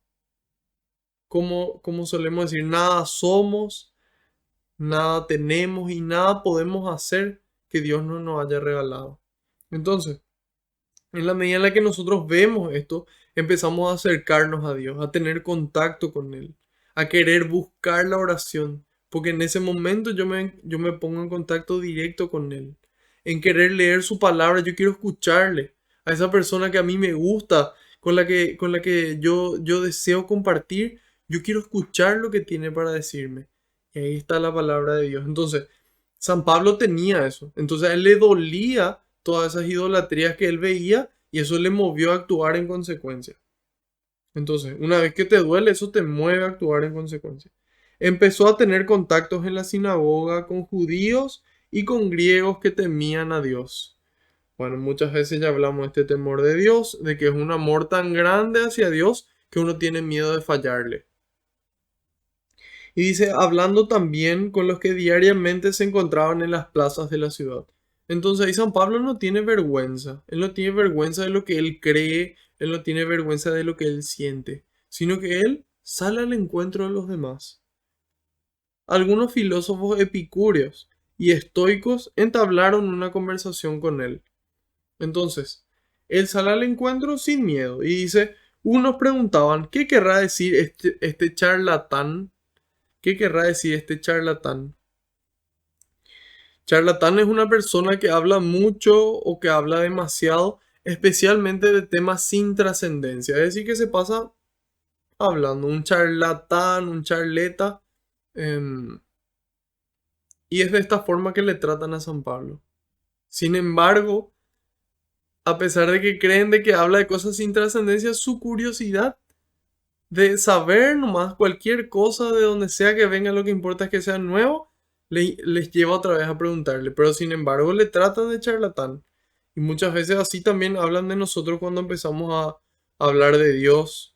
Como solemos decir, nada somos, nada tenemos y nada podemos hacer que Dios no nos haya regalado. Entonces, en la medida en la que nosotros vemos esto, empezamos a acercarnos a Dios, a tener contacto con Él, a querer buscar la oración, porque en ese momento yo me pongo en contacto directo con Él, en querer leer su palabra, yo quiero escucharle a esa persona que a mí me gusta, con la que yo deseo compartir, yo quiero escuchar lo que tiene para decirme. Y ahí está la palabra de Dios. Entonces, San Pablo tenía eso. Entonces a él le dolía todas esas idolatrías que él veía y eso le movió a actuar en consecuencia. Entonces, una vez que te duele, eso te mueve a actuar en consecuencia. Empezó a tener contactos en la sinagoga con judíos y con griegos que temían a Dios. Bueno, muchas veces ya hablamos de este temor de Dios, de que es un amor tan grande hacia Dios que uno tiene miedo de fallarle. Y dice, hablando también con los que diariamente se encontraban en las plazas de la ciudad. Entonces ahí San Pablo no tiene vergüenza. Él no tiene vergüenza de lo que él cree, él no tiene vergüenza de lo que él siente, sino que él sale al encuentro de los demás. Algunos filósofos epicúreos y estoicos entablaron una conversación con él. Entonces, él sale al encuentro sin miedo y dice, unos preguntaban, ¿qué querrá decir este charlatán? ¿Qué querrá decir este charlatán? Charlatán es una persona que habla mucho o que habla demasiado, especialmente de temas sin trascendencia. Es decir, que se pasa hablando. Un charlatán, un charleta. em, y es de esta forma que le tratan a San Pablo. Sin embargo, a pesar de que creen de que habla de cosas sin trascendencia, su curiosidad de saber nomás cualquier cosa de donde sea que venga, lo que importa es que sea nuevo, les lleva otra vez a preguntarle, pero sin embargo le tratan de charlatán. Y muchas veces así también hablan de nosotros cuando empezamos a hablar de Dios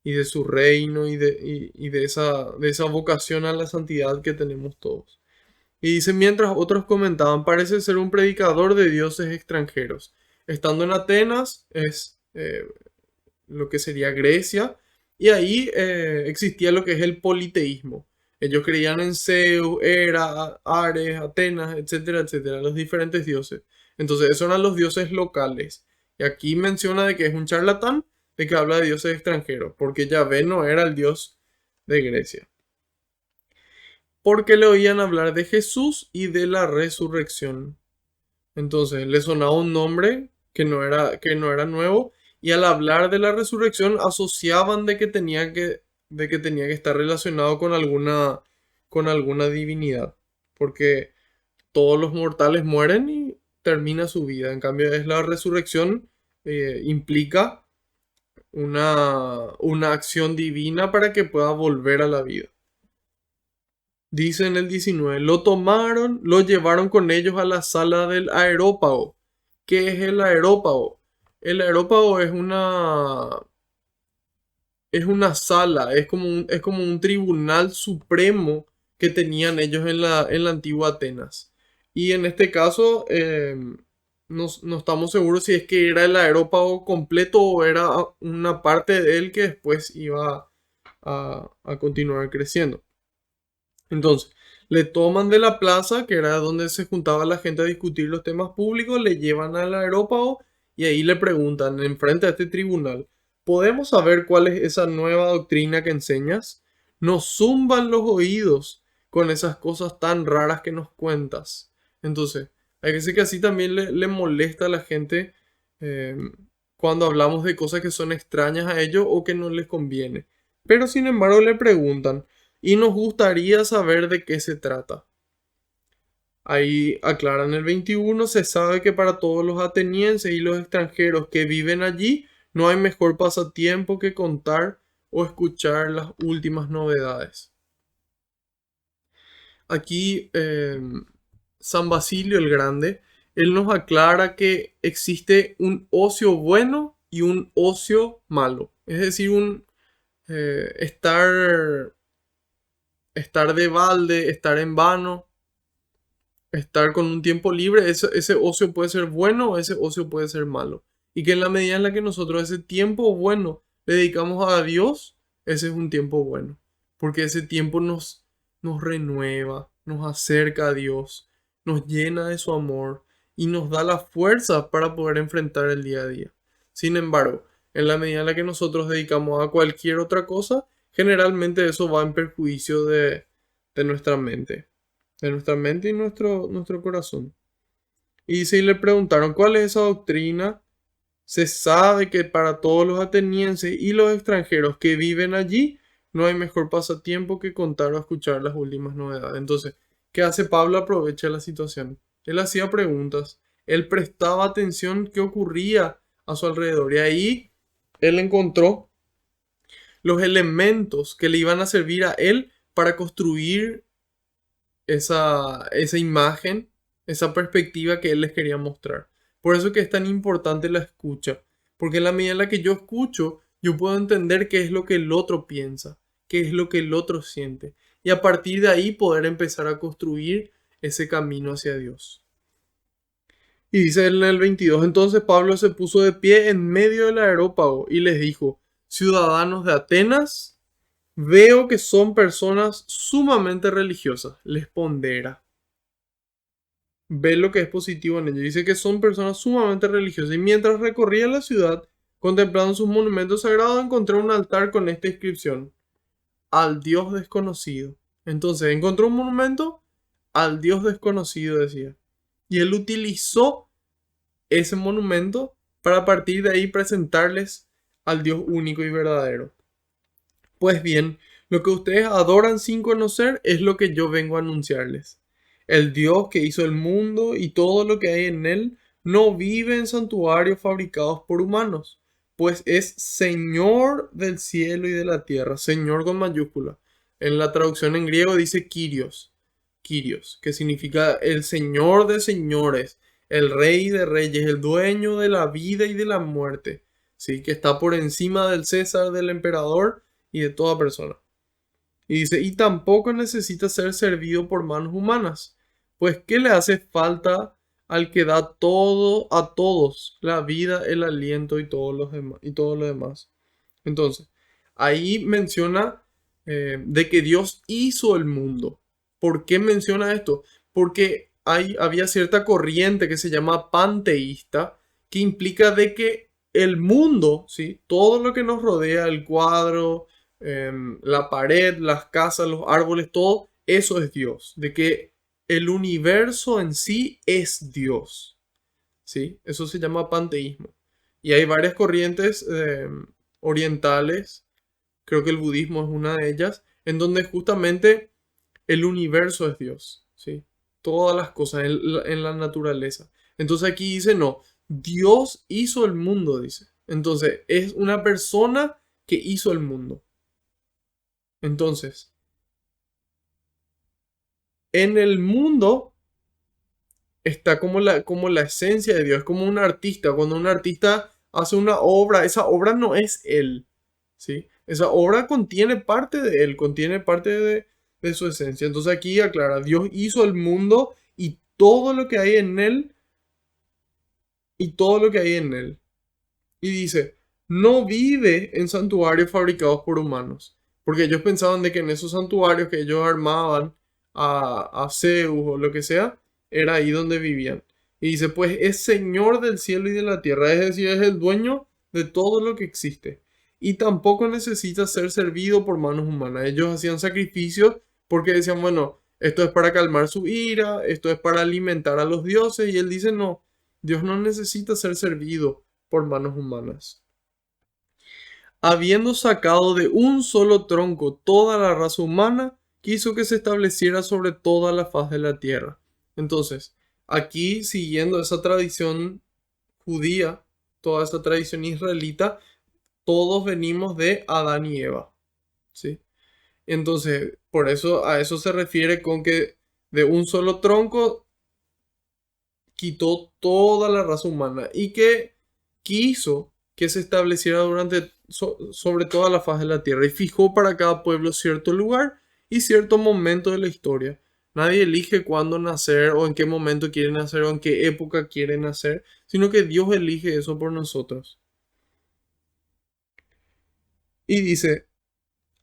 y de su reino y de esa vocación a la santidad que tenemos todos. Y dice, mientras otros comentaban, parece ser un predicador de dioses extranjeros. Estando en Atenas, es lo que sería Grecia, y ahí existía lo que es el politeísmo. Ellos creían en Zeus, Hera, Ares, Atenas, etcétera, etcétera, los diferentes dioses. Entonces, esos eran los dioses locales. Y aquí menciona de que es un charlatán, de que habla de dioses extranjeros, porque Yahvé no era el dios de Grecia. Porque le oían hablar de Jesús y de la resurrección. Entonces, le sonaba un nombre que no era nuevo, y al hablar de la resurrección asociaban de que tenía que estar relacionado con alguna divinidad, porque todos los mortales mueren y termina su vida. En cambio, es la resurrección, implica una acción divina para que pueda volver a la vida. Dice en el 19, lo tomaron, lo llevaron con ellos a la sala del aerópago. ¿Qué es el aerópago? El aerópago es una sala, es como un tribunal supremo que tenían ellos en la antigua Atenas. Y en este caso, no estamos seguros si es que era el aerópago completo o era una parte de él que después iba a continuar creciendo. Entonces, le toman de la plaza, que era donde se juntaba la gente a discutir los temas públicos, le llevan al aerópago y ahí le preguntan, enfrente a este tribunal, ¿podemos saber cuál es esa nueva doctrina que enseñas? Nos zumban los oídos con esas cosas tan raras que nos cuentas. Entonces, hay que decir que así también le molesta a la gente eh, cuando hablamos de cosas que son extrañas a ellos o que no les conviene. Pero sin embargo le preguntan, y nos gustaría saber de qué se trata. Ahí aclaran el 21, se sabe que para todos los atenienses y los extranjeros que viven allí, no hay mejor pasatiempo que contar o escuchar las últimas novedades. Aquí San Basilio el Grande, él nos aclara que existe un ocio bueno y un ocio malo. Es decir, estar de balde, estar en vano, estar con un tiempo libre, ese ocio puede ser bueno o ese ocio puede ser malo. Y que en la medida en la que nosotros ese tiempo bueno le dedicamos a Dios, ese es un tiempo bueno. Porque ese tiempo nos renueva, nos acerca a Dios, nos llena de su amor y nos da la fuerza para poder enfrentar el día a día. Sin embargo, en la medida en la que nosotros dedicamos a cualquier otra cosa, generalmente eso va en perjuicio de nuestra mente. De nuestra mente y nuestro corazón. Y si le preguntaron cuál es esa doctrina, se sabe que para todos los atenienses y los extranjeros que viven allí, no hay mejor pasatiempo que contar o escuchar las últimas novedades. Entonces, ¿qué hace Pablo? Aprovecha la situación. Él hacía preguntas, él prestaba atención qué ocurría a su alrededor y ahí él encontró los elementos que le iban a servir a él para construir esa imagen, esa perspectiva que él les quería mostrar. Por eso que es tan importante la escucha, porque en la medida en la que yo escucho, yo puedo entender qué es lo que el otro piensa, qué es lo que el otro siente, y a partir de ahí poder empezar a construir ese camino hacia Dios. Y dice en el 22, entonces Pablo se puso de pie en medio del areópago y les dijo, ciudadanos de Atenas, veo que son personas sumamente religiosas, les pondera. Ve lo que es positivo en ello. Dice que son personas sumamente religiosas. Y mientras recorría la ciudad, contemplando sus monumentos sagrados, encontré un altar con esta inscripción: al Dios desconocido. Entonces encontró un monumento al Dios desconocido, decía. Y él utilizó ese monumento para a partir de ahí presentarles al Dios único y verdadero. Pues bien, lo que ustedes adoran sin conocer es lo que yo vengo a anunciarles. El Dios que hizo el mundo y todo lo que hay en él no vive en santuarios fabricados por humanos, pues es Señor del cielo y de la tierra, Señor con mayúscula. En la traducción en griego dice Kyrios, Kyrios, que significa el Señor de señores, el Rey de reyes, el dueño de la vida y de la muerte, ¿sí? Que está por encima del César, del emperador y de toda persona. Y dice, y tampoco necesita ser servido por manos humanas, pues ¿qué le hace falta al que da todo a todos, la vida, el aliento y todos los demás, y todo lo demás? Entonces, ahí menciona de que Dios hizo el mundo. ¿Por qué menciona esto? Porque había cierta corriente que se llama panteísta, que implica de que el mundo, ¿sí? Todo lo que nos rodea, el cuadro, la pared, las casas, los árboles, todo eso es Dios. De que el universo en sí es Dios, ¿sí? Eso se llama panteísmo. Y hay varias corrientes orientales, creo que el budismo es una de ellas, en donde justamente el universo es Dios, ¿sí? Todas las cosas en la naturaleza. Entonces aquí dice, no, Dios hizo el mundo, dice. Entonces es una persona que hizo el mundo. Entonces, en el mundo está como la esencia de Dios, es como un artista. Cuando un artista hace una obra, esa obra no es él, ¿sí? Esa obra contiene parte de él, contiene parte de su esencia. Entonces aquí aclara, Dios hizo el mundo y todo lo que hay en él, y todo lo que hay en él. Y dice, no vive en santuarios fabricados por humanos. Porque ellos pensaban de que en esos santuarios que ellos armaban a Zeus o lo que sea, era ahí donde vivían. Y dice, pues es Señor del cielo y de la tierra, es decir, es el dueño de todo lo que existe. y tampoco necesita ser servido por manos humanas. Ellos hacían sacrificios porque decían, bueno, esto es para calmar su ira, esto es para alimentar a los dioses, y él dice, no, Dios no necesita ser servido por manos humanas. Habiendo sacado de un solo tronco toda la raza humana, quiso que se estableciera sobre toda la faz de la tierra. Entonces, aquí siguiendo esa tradición judía, toda esa tradición israelita, todos venimos de Adán y Eva, ¿sí? Entonces, por eso a eso se refiere con que de un solo tronco quitó toda la raza humana y que quiso que se estableciera sobre toda la faz de la tierra y fijó para cada pueblo cierto lugar y cierto momento de la historia. Nadie elige cuándo nacer o en qué momento quiere nacer o en qué época quiere nacer, sino que Dios elige eso por nosotros. Y dice,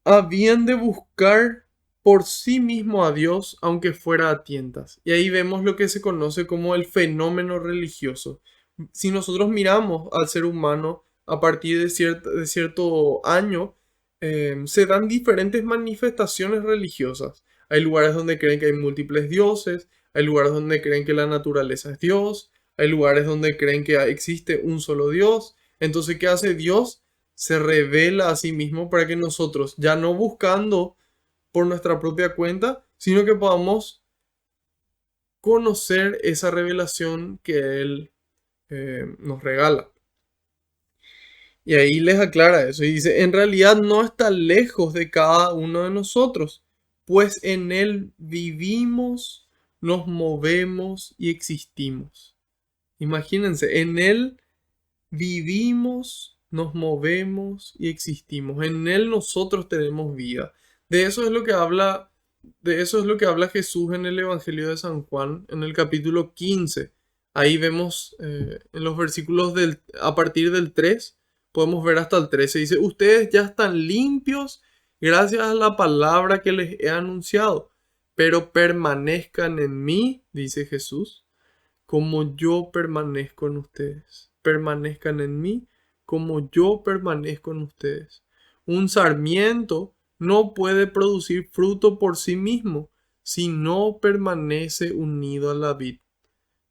habían de buscar por sí mismo a Dios, aunque fuera a tientas. Y ahí vemos lo que se conoce como el fenómeno religioso. Si nosotros miramos al ser humano a partir de cierto año, se dan diferentes manifestaciones religiosas. Hay lugares donde creen que hay múltiples dioses, hay lugares donde creen que la naturaleza es Dios, hay lugares donde creen que existe un solo Dios. Entonces, ¿qué hace Dios? Se revela a sí mismo para que nosotros, ya no buscando por nuestra propia cuenta, sino que podamos conocer esa revelación que Él nos regala. Y ahí les aclara eso y dice, en realidad no está lejos de cada uno de nosotros, pues en Él vivimos, nos movemos y existimos. Imagínense, en Él vivimos, nos movemos y existimos. En Él nosotros tenemos vida. De eso es lo que habla, de eso es lo que habla Jesús en el Evangelio de San Juan, en el capítulo 15. Ahí vemos en los versículos a partir del 3, podemos ver hasta el 13. Dice, ustedes ya están limpios gracias a la palabra que les he anunciado, pero permanezcan en mí, dice Jesús, como yo permanezco en ustedes. Permanezcan en mí como yo permanezco en ustedes. Un sarmiento no puede producir fruto por sí mismo si no permanece unido a la vid.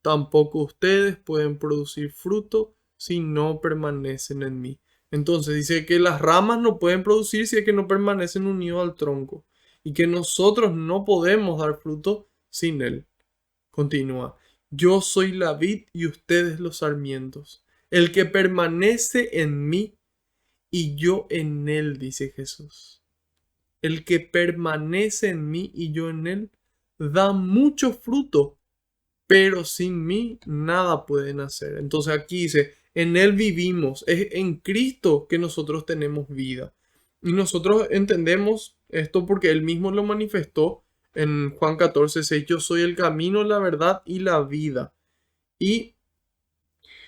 Tampoco ustedes pueden producir fruto si no permanecen en mí. Entonces dice que las ramas no pueden producir si es que no permanecen unidos al tronco y que nosotros no podemos dar fruto sin él. Continúa. Yo soy la vid y ustedes los sarmientos. El que permanece en mí y yo en él, dice Jesús. El que permanece en mí y yo en él da mucho fruto, pero sin mí nada pueden hacer. Entonces aquí dice, en él vivimos, es en Cristo que nosotros tenemos vida. Y nosotros entendemos esto porque él mismo lo manifestó en Juan 14:6, yo soy el camino, la verdad y la vida. Y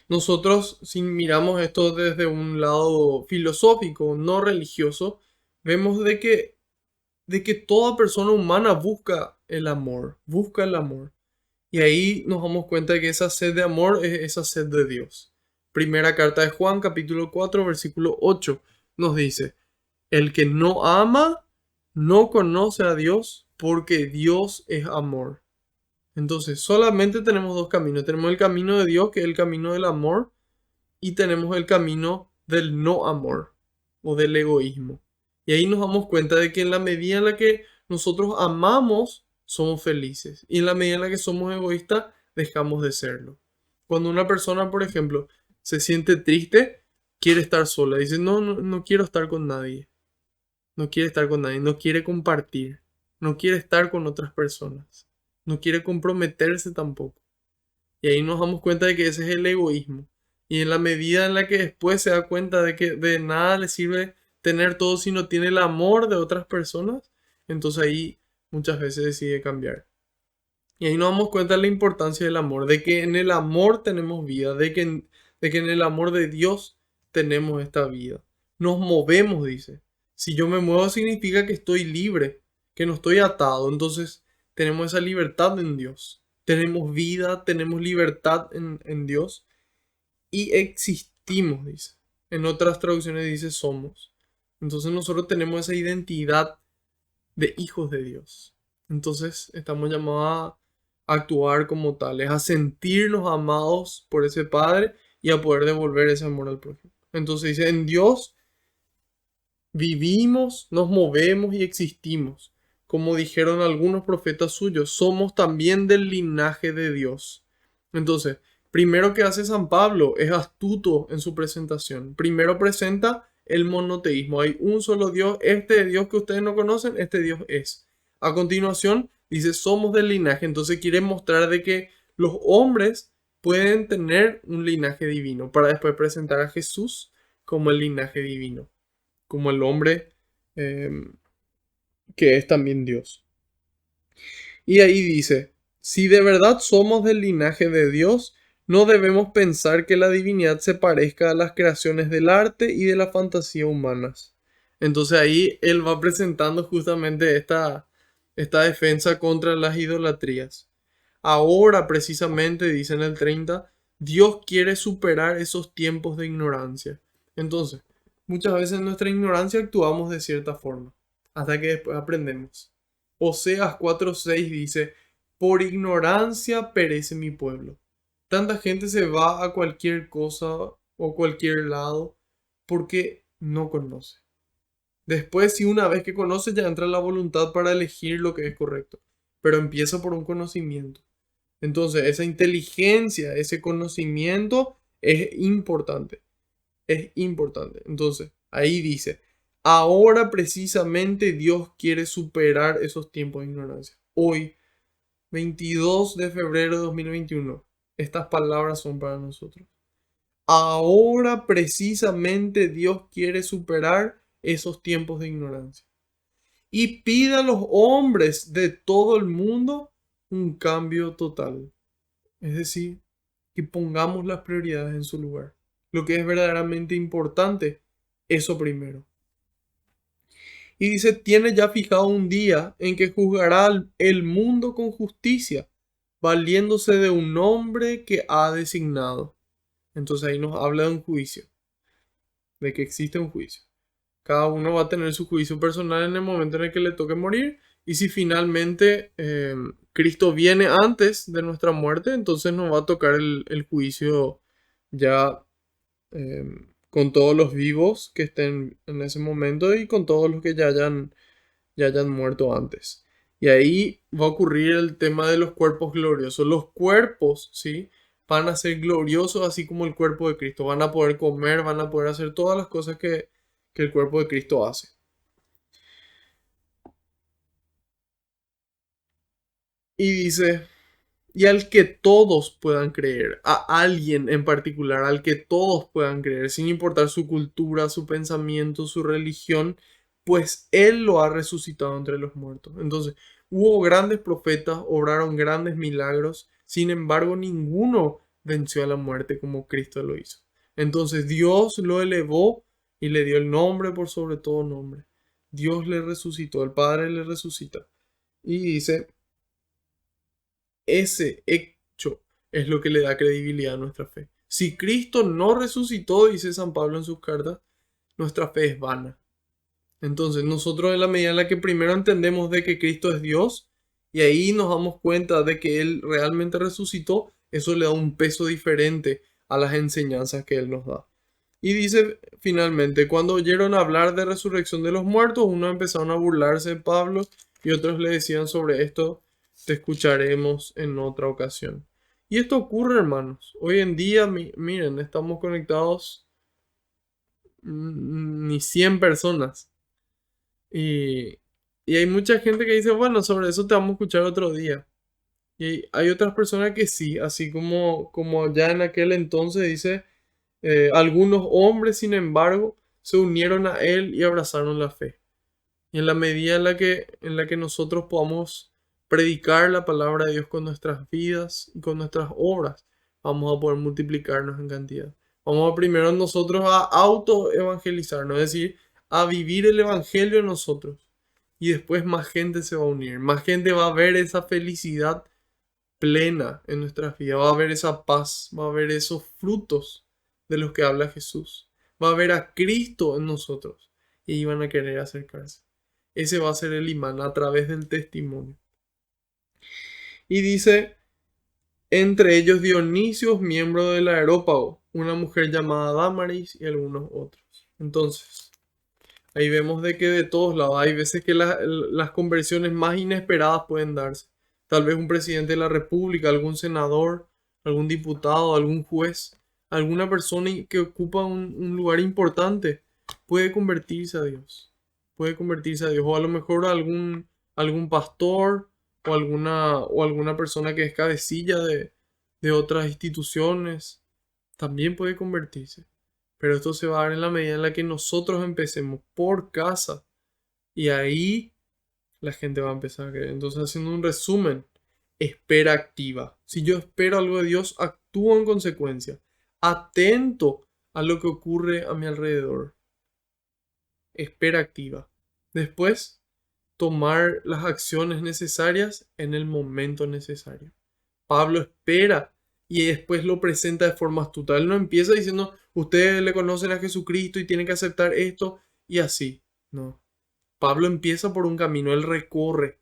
nosotros, si miramos esto desde un lado filosófico, no religioso, vemos de que toda persona humana busca el amor, busca el amor. Y ahí nos damos cuenta de que esa sed de amor es esa sed de Dios. Primera carta de Juan, capítulo 4, versículo 8, nos dice, el que no ama, no conoce a Dios, porque Dios es amor. Entonces, solamente tenemos dos caminos. Tenemos el camino de Dios, que es el camino del amor, y tenemos el camino del no amor, o del egoísmo. Y ahí nos damos cuenta de que en la medida en la que nosotros amamos, somos felices. Y en la medida en la que somos egoístas, dejamos de serlo. Cuando una persona, por ejemplo, se siente triste, quiere estar sola. Dice, no, no, no quiero estar con nadie. No quiere estar con nadie, no quiere compartir, no quiere estar con otras personas, no quiere comprometerse tampoco. Y ahí nos damos cuenta de que ese es el egoísmo. Y en la medida en la que después se da cuenta de que de nada le sirve tener todo si no tiene el amor de otras personas, entonces ahí muchas veces decide cambiar. Y ahí nos damos cuenta de la importancia del amor, de que en el amor tenemos vida, de que en el amor de Dios tenemos esta vida. Nos movemos, dice. Si yo me muevo significa que estoy libre, que no estoy atado. Entonces tenemos esa libertad en Dios. Tenemos vida, tenemos libertad en Dios y existimos, dice. En otras traducciones dice somos. Entonces nosotros tenemos esa identidad de hijos de Dios. Entonces estamos llamados a actuar como tales, a sentirnos amados por ese Padre y a poder devolver ese amor al prójimo. Entonces dice, en Dios vivimos, nos movemos y existimos. Como dijeron algunos profetas suyos, somos también del linaje de Dios. Entonces, primero que hace San Pablo es astuto en su presentación. Primero presenta el monoteísmo. Hay un solo Dios, este Dios que ustedes no conocen, este Dios es. A continuación, dice, somos del linaje. Entonces quiere mostrar de que los hombres pueden tener un linaje divino para después presentar a Jesús como el linaje divino, como el hombre eh, que es también Dios. Y ahí dice, si de verdad somos del linaje de Dios, no debemos pensar que la divinidad se parezca a las creaciones del arte y de la fantasía humanas. Entonces ahí él va presentando justamente esta defensa contra las idolatrías. Ahora precisamente, dice en el 30, Dios quiere superar esos tiempos de ignorancia. Entonces, muchas veces en nuestra ignorancia actuamos de cierta forma, hasta que después aprendemos. Oseas 4:6 dice, por ignorancia perece mi pueblo. Tanta gente se va a cualquier cosa o cualquier lado porque no conoce. Después, si una vez que conoce, ya entra la voluntad para elegir lo que es correcto. Pero empieza por un conocimiento. Entonces, esa inteligencia, ese conocimiento es importante. Es importante. Entonces, ahí dice, ahora precisamente Dios quiere superar esos tiempos de ignorancia. Hoy, 22 de febrero de 2021, estas palabras son para nosotros. Ahora precisamente Dios quiere superar esos tiempos de ignorancia. Y pide a los hombres de todo el mundo un cambio total. Es decir, que pongamos las prioridades en su lugar. Lo que es verdaderamente importante, eso primero. Y dice, tiene ya fijado un día en que juzgará el mundo con justicia, valiéndose de un hombre que ha designado. Entonces ahí nos habla de un juicio, de que existe un juicio. Cada uno va a tener su juicio personal en el momento en el que le toque morir. Y si finalmente Cristo viene antes de nuestra muerte, entonces nos va a tocar el juicio ya eh, con todos los vivos que estén en ese momento y con todos los que ya hayan muerto antes. Y ahí va a ocurrir el tema de los cuerpos gloriosos. Los cuerpos, ¿sí? Van a ser gloriosos así como el cuerpo de Cristo. Van a poder comer, van a poder hacer todas las cosas que el cuerpo de Cristo hace. Y dice, y al que todos puedan creer, a alguien en particular, al que todos puedan creer, sin importar su cultura, su pensamiento, su religión, pues Él lo ha resucitado entre los muertos. Entonces, hubo grandes profetas, obraron grandes milagros, sin embargo, ninguno venció a la muerte como Cristo lo hizo. Entonces, Dios lo elevó y le dio el nombre por sobre todo nombre. Dios le resucitó, el Padre le resucita. Y dice, ese hecho es lo que le da credibilidad a nuestra fe. Si Cristo no resucitó, dice San Pablo en sus cartas, nuestra fe es vana. Entonces nosotros en la medida en la que primero entendemos de que Cristo es Dios y ahí nos damos cuenta de que Él realmente resucitó, eso le da un peso diferente a las enseñanzas que Él nos da. Y dice finalmente, cuando oyeron hablar de resurrección de los muertos, unos empezaron a burlarse de Pablo y otros le decían sobre esto, te escucharemos en otra ocasión. Y esto ocurre, hermanos. Hoy en día, miren, estamos conectados ni 100 personas. Y, y hay mucha gente que dice, bueno, sobre eso te vamos a escuchar otro día. Y hay otras personas que sí, así como ya en aquel entonces dice, algunos hombres, sin embargo, se unieron a él y abrazaron la fe. Y en la medida en la que nosotros podamos predicar la palabra de Dios con nuestras vidas y con nuestras obras, vamos a poder multiplicarnos en cantidad. Vamos a primero nosotros a autoevangelizarnos, es decir, a vivir el evangelio en nosotros. Y después más gente se va a unir, más gente va a ver esa felicidad plena en nuestras vidas, va a haber esa paz, va a haber esos frutos de los que habla Jesús. va a ver a Cristo en nosotros y van a querer acercarse. Ese va a ser el imán a través del testimonio. Y dice, entre ellos Dionisio, miembro del Areópago, una mujer llamada Dámaris y algunos otros. Entonces, ahí vemos de que de todos lados hay veces que las conversiones más inesperadas pueden darse. Tal vez un presidente de la República, algún senador, algún diputado, algún juez, alguna persona que ocupa un lugar importante puede convertirse a Dios. Puede convertirse a Dios. O a lo mejor algún pastor o alguna persona que es cabecilla de otras instituciones también puede convertirse. Pero esto se va a dar en la medida en la que nosotros empecemos por casa. Y ahí la gente va a empezar a creer. Entonces, haciendo un resumen, espera activa. Si yo espero algo de Dios, actúo en consecuencia. Atento a lo que ocurre a mi alrededor. Espera activa. Después, tomar las acciones necesarias en el momento necesario. Pablo espera y después lo presenta de forma astuta. Él no empieza diciendo, ustedes le conocen a Jesucristo y tienen que aceptar esto y así. No. Pablo empieza por un camino, él recorre,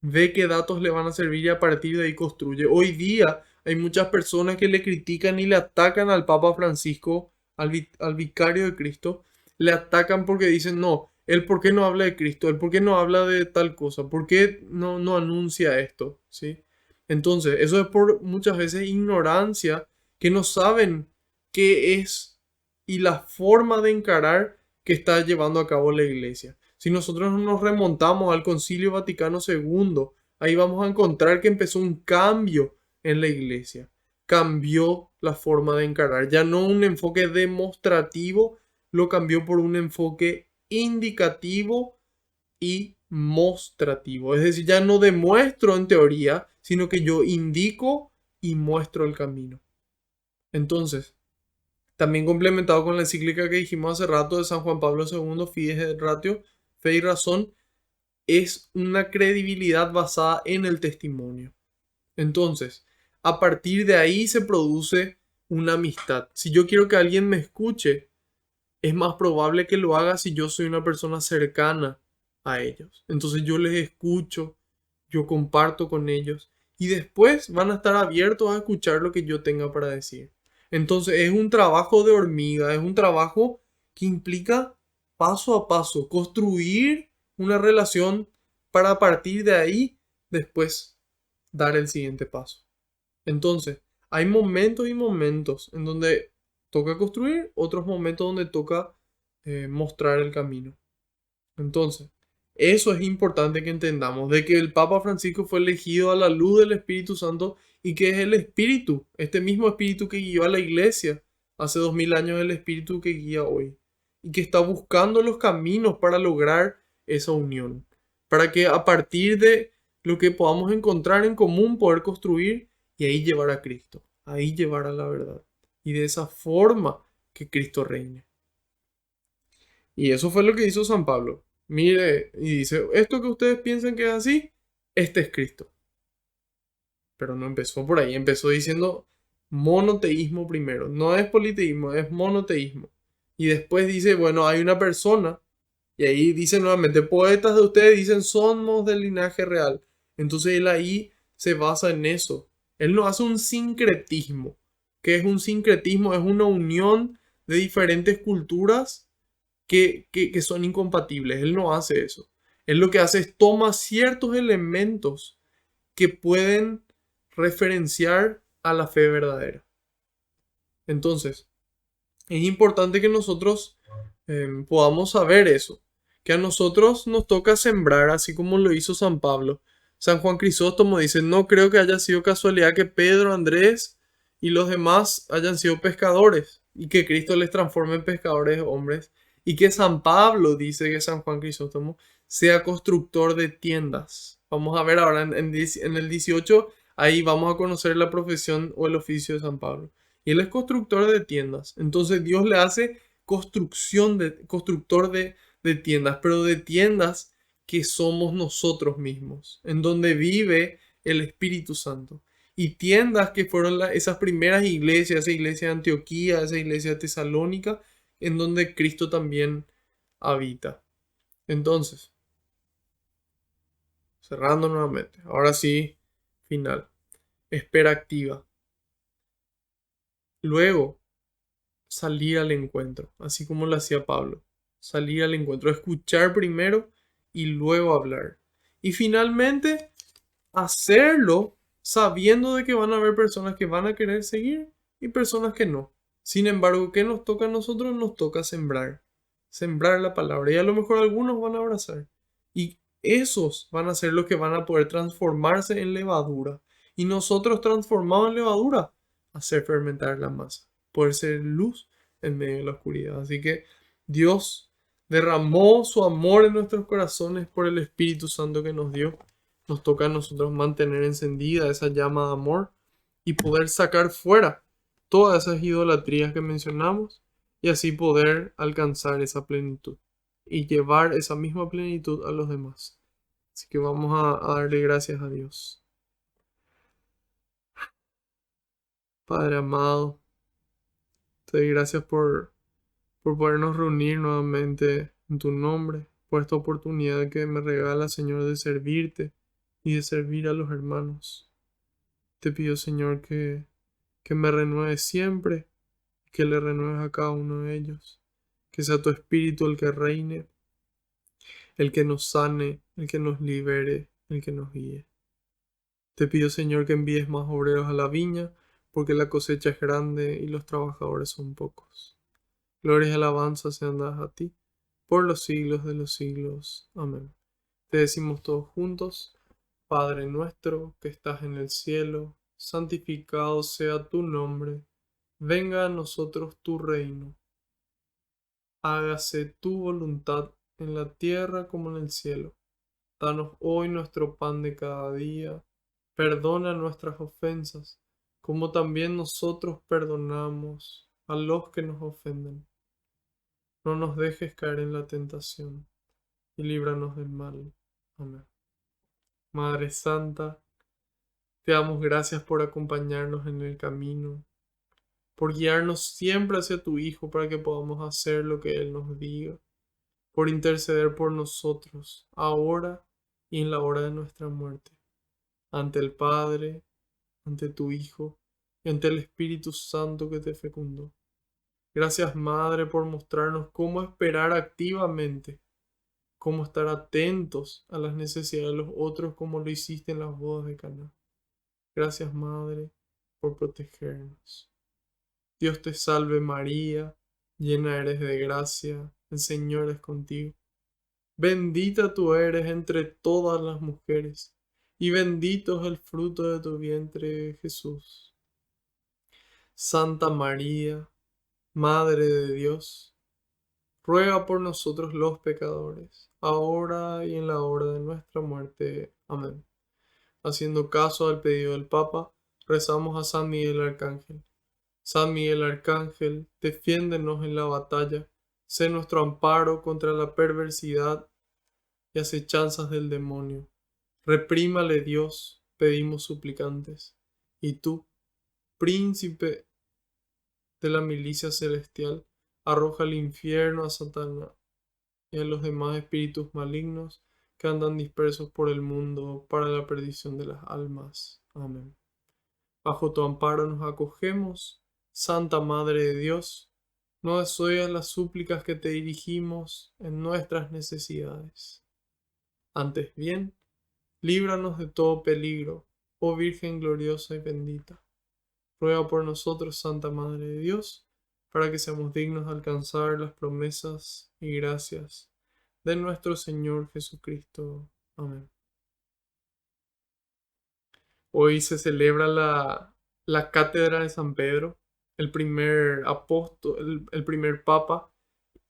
ve qué datos le van a servir y a partir de ahí construye. Hoy día hay muchas personas que le critican y le atacan al Papa Francisco, al vicario de Cristo. Le atacan porque dicen, no, él por qué no habla de Cristo, él por qué no habla de tal cosa, por qué no anuncia esto, ¿sí? Entonces, eso es por muchas veces ignorancia, que no saben qué es y la forma de encarar que está llevando a cabo la iglesia. Si nosotros nos remontamos al Concilio Vaticano II, ahí vamos a encontrar que empezó un cambio en la iglesia. Cambió la forma de encarar. Ya no un enfoque demostrativo, lo cambió por un enfoque indicativo y mostrativo. Es decir, ya no demuestro en teoría, sino que yo indico y muestro el camino. Entonces, también complementado con la encíclica que dijimos hace rato de San Juan Pablo II, Fides et Ratio, Fe y Razón, es una credibilidad basada en el testimonio. Entonces, a partir de ahí se produce una amistad. Si yo quiero que alguien me escuche, es más probable que lo haga si yo soy una persona cercana a ellos. Entonces yo les escucho, yo comparto con ellos y después van a estar abiertos a escuchar lo que yo tenga para decir. Entonces es un trabajo de hormiga, es un trabajo que implica paso a paso construir una relación para a partir de ahí después dar el siguiente paso. Entonces, hay momentos y momentos en donde toca construir, otros momentos donde toca mostrar el camino. Entonces, eso es importante que entendamos, de que el Papa Francisco fue elegido a la luz del Espíritu Santo y que es el Espíritu, este mismo Espíritu que guió a la iglesia hace 2000 años, el Espíritu que guía hoy. Y que está buscando los caminos para lograr esa unión. Para que a partir de lo que podamos encontrar en común, poder construir y ahí llevar a Cristo, ahí llevar a la verdad. Y de esa forma que Cristo reine. Y eso fue lo que hizo San Pablo. Mire, y dice, esto que ustedes piensan que es así, este es Cristo. Pero no empezó por ahí, empezó diciendo monoteísmo primero. No es politeísmo, es monoteísmo. Y después dice, bueno, hay una persona, y ahí dice nuevamente, poetas de ustedes dicen, somos del linaje real. Entonces él ahí se basa en eso. Él no hace un sincretismo. ¿Qué es un sincretismo? Es una unión de diferentes culturas que son incompatibles. Él no hace eso. Él lo que hace es toma ciertos elementos que pueden referenciar a la fe verdadera. Entonces, es importante que nosotros podamos saber eso. Que a nosotros nos toca sembrar, así como lo hizo San Pablo. San Juan Crisóstomo dice, no creo que haya sido casualidad que Pedro, Andrés y los demás hayan sido pescadores y que Cristo les transforme en pescadores de hombres. Y que San Pablo, dice que San Juan Crisóstomo, sea constructor de tiendas. Vamos a ver ahora en el 18, ahí vamos a conocer la profesión o el oficio de San Pablo. Y él es constructor de tiendas. Entonces Dios le hace constructor de tiendas, pero de tiendas que somos nosotros mismos, en donde vive el Espíritu Santo. y tiendas que fueron esas primeras iglesias, esa iglesia de Antioquía, esa iglesia de Tesalónica, en donde Cristo también habita. Entonces, cerrando nuevamente, ahora sí, final, espera activa. Luego, salir al encuentro, así como lo hacía Pablo. Salir al encuentro, escuchar primero y luego hablar. Y finalmente, hacerlo sabiendo de que van a haber personas que van a querer seguir y personas que no. Sin embargo, ¿qué nos toca a nosotros? Nos toca sembrar. Sembrar la palabra. Y a lo mejor algunos van a abrazar. Y esos van a ser los que van a poder transformarse en levadura. Y nosotros transformados en levadura, hacer fermentar la masa. Poder ser luz en medio de la oscuridad. Así que Dios derramó su amor en nuestros corazones por el Espíritu Santo que nos dio. Nos toca a nosotros mantener encendida esa llama de amor y poder sacar fuera todas esas idolatrías que mencionamos y así poder alcanzar esa plenitud y llevar esa misma plenitud a los demás. Así que vamos a darle gracias a Dios. Padre amado, te doy gracias por podernos reunir nuevamente en tu nombre, por esta oportunidad que me regala, Señor, de servirte y de servir a los hermanos. Te pido, Señor, que me renueves siempre, que le renueves a cada uno de ellos, que sea tu espíritu el que reine, el que nos sane, el que nos libere, el que nos guíe. Te pido, Señor, que envíes más obreros a la viña, porque la cosecha es grande y los trabajadores son pocos. Gloria y alabanza sean dadas a ti, por los siglos de los siglos. Amén. Te decimos todos juntos, Padre nuestro que estás en el cielo, santificado sea tu nombre. Venga a nosotros tu reino. Hágase tu voluntad en la tierra como en el cielo. Danos hoy nuestro pan de cada día. Perdona nuestras ofensas, como también nosotros perdonamos a los que nos ofenden. No nos dejes caer en la tentación y líbranos del mal. Amén. Madre Santa, te damos gracias por acompañarnos en el camino, por guiarnos siempre hacia tu Hijo para que podamos hacer lo que Él nos diga, por interceder por nosotros, ahora y en la hora de nuestra muerte, ante el Padre, ante tu Hijo y ante el Espíritu Santo que te fecundó. Gracias, Madre, por mostrarnos cómo esperar activamente, cómo estar atentos a las necesidades de los otros como lo hiciste en las bodas de Caná. Gracias, Madre, por protegernos. Dios te salve María, llena eres de gracia, el Señor es contigo. Bendita tú eres entre todas las mujeres, y bendito es el fruto de tu vientre, Jesús. Santa María, Madre de Dios, ruega por nosotros los pecadores, ahora y en la hora de nuestra muerte. Amén. Haciendo caso al pedido del Papa, rezamos a San Miguel Arcángel. San Miguel Arcángel, defiéndenos en la batalla, sé nuestro amparo contra la perversidad y acechanzas del demonio. Reprímale Dios, pedimos suplicantes. Y tú, príncipe de la milicia celestial, arroja al infierno a Satanás y a los demás espíritus malignos que andan dispersos por el mundo para la perdición de las almas. Amén. Bajo tu amparo nos acogemos, Santa Madre de Dios, no desoigas las súplicas que te dirigimos en nuestras necesidades. Antes bien, líbranos de todo peligro, oh Virgen gloriosa y bendita. Ruega por nosotros, Santa Madre de Dios, para que seamos dignos de alcanzar las promesas y gracias de nuestro Señor Jesucristo. Amén. Hoy se celebra la cátedra de San Pedro, el primer apóstol, el primer papa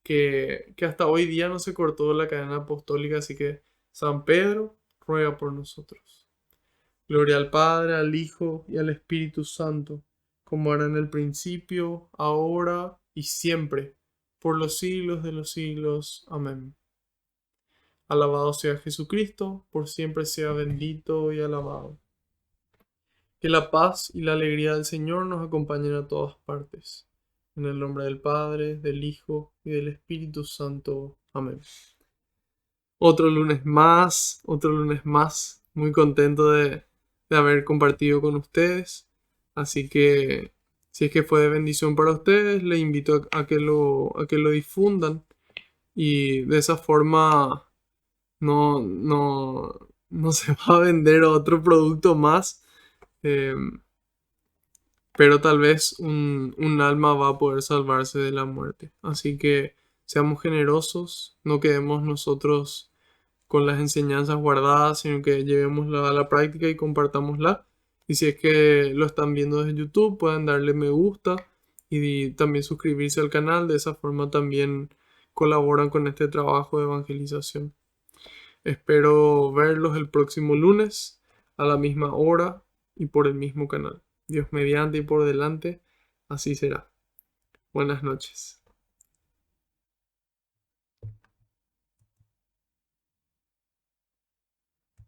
que hasta hoy día no se cortó la cadena apostólica, así que San Pedro ruega por nosotros. Gloria al Padre, al Hijo y al Espíritu Santo, como era en el principio, ahora y siempre, por los siglos de los siglos. Amén. Alabado sea Jesucristo, por siempre sea bendito y alabado. Que la paz y la alegría del Señor nos acompañen a todas partes. En el nombre del Padre, del Hijo y del Espíritu Santo. Amén. Otro lunes más, otro lunes más. Muy contento de haber compartido con ustedes. Así que si es que fue de bendición para ustedes, les invito a que lo difundan. Y de esa forma no se va a vender otro producto más. eh, pero tal vez un alma va a poder salvarse de la muerte. Así que seamos generosos, no quedemos nosotros con las enseñanzas guardadas, sino que llevémosla a la práctica y compartámosla. Y si es que lo están viendo desde YouTube, pueden darle me gusta y también suscribirse al canal. De esa forma también colaboran con este trabajo de evangelización. Espero verlos el próximo lunes a la misma hora y por el mismo canal. Dios mediante y por delante, así será. Buenas noches.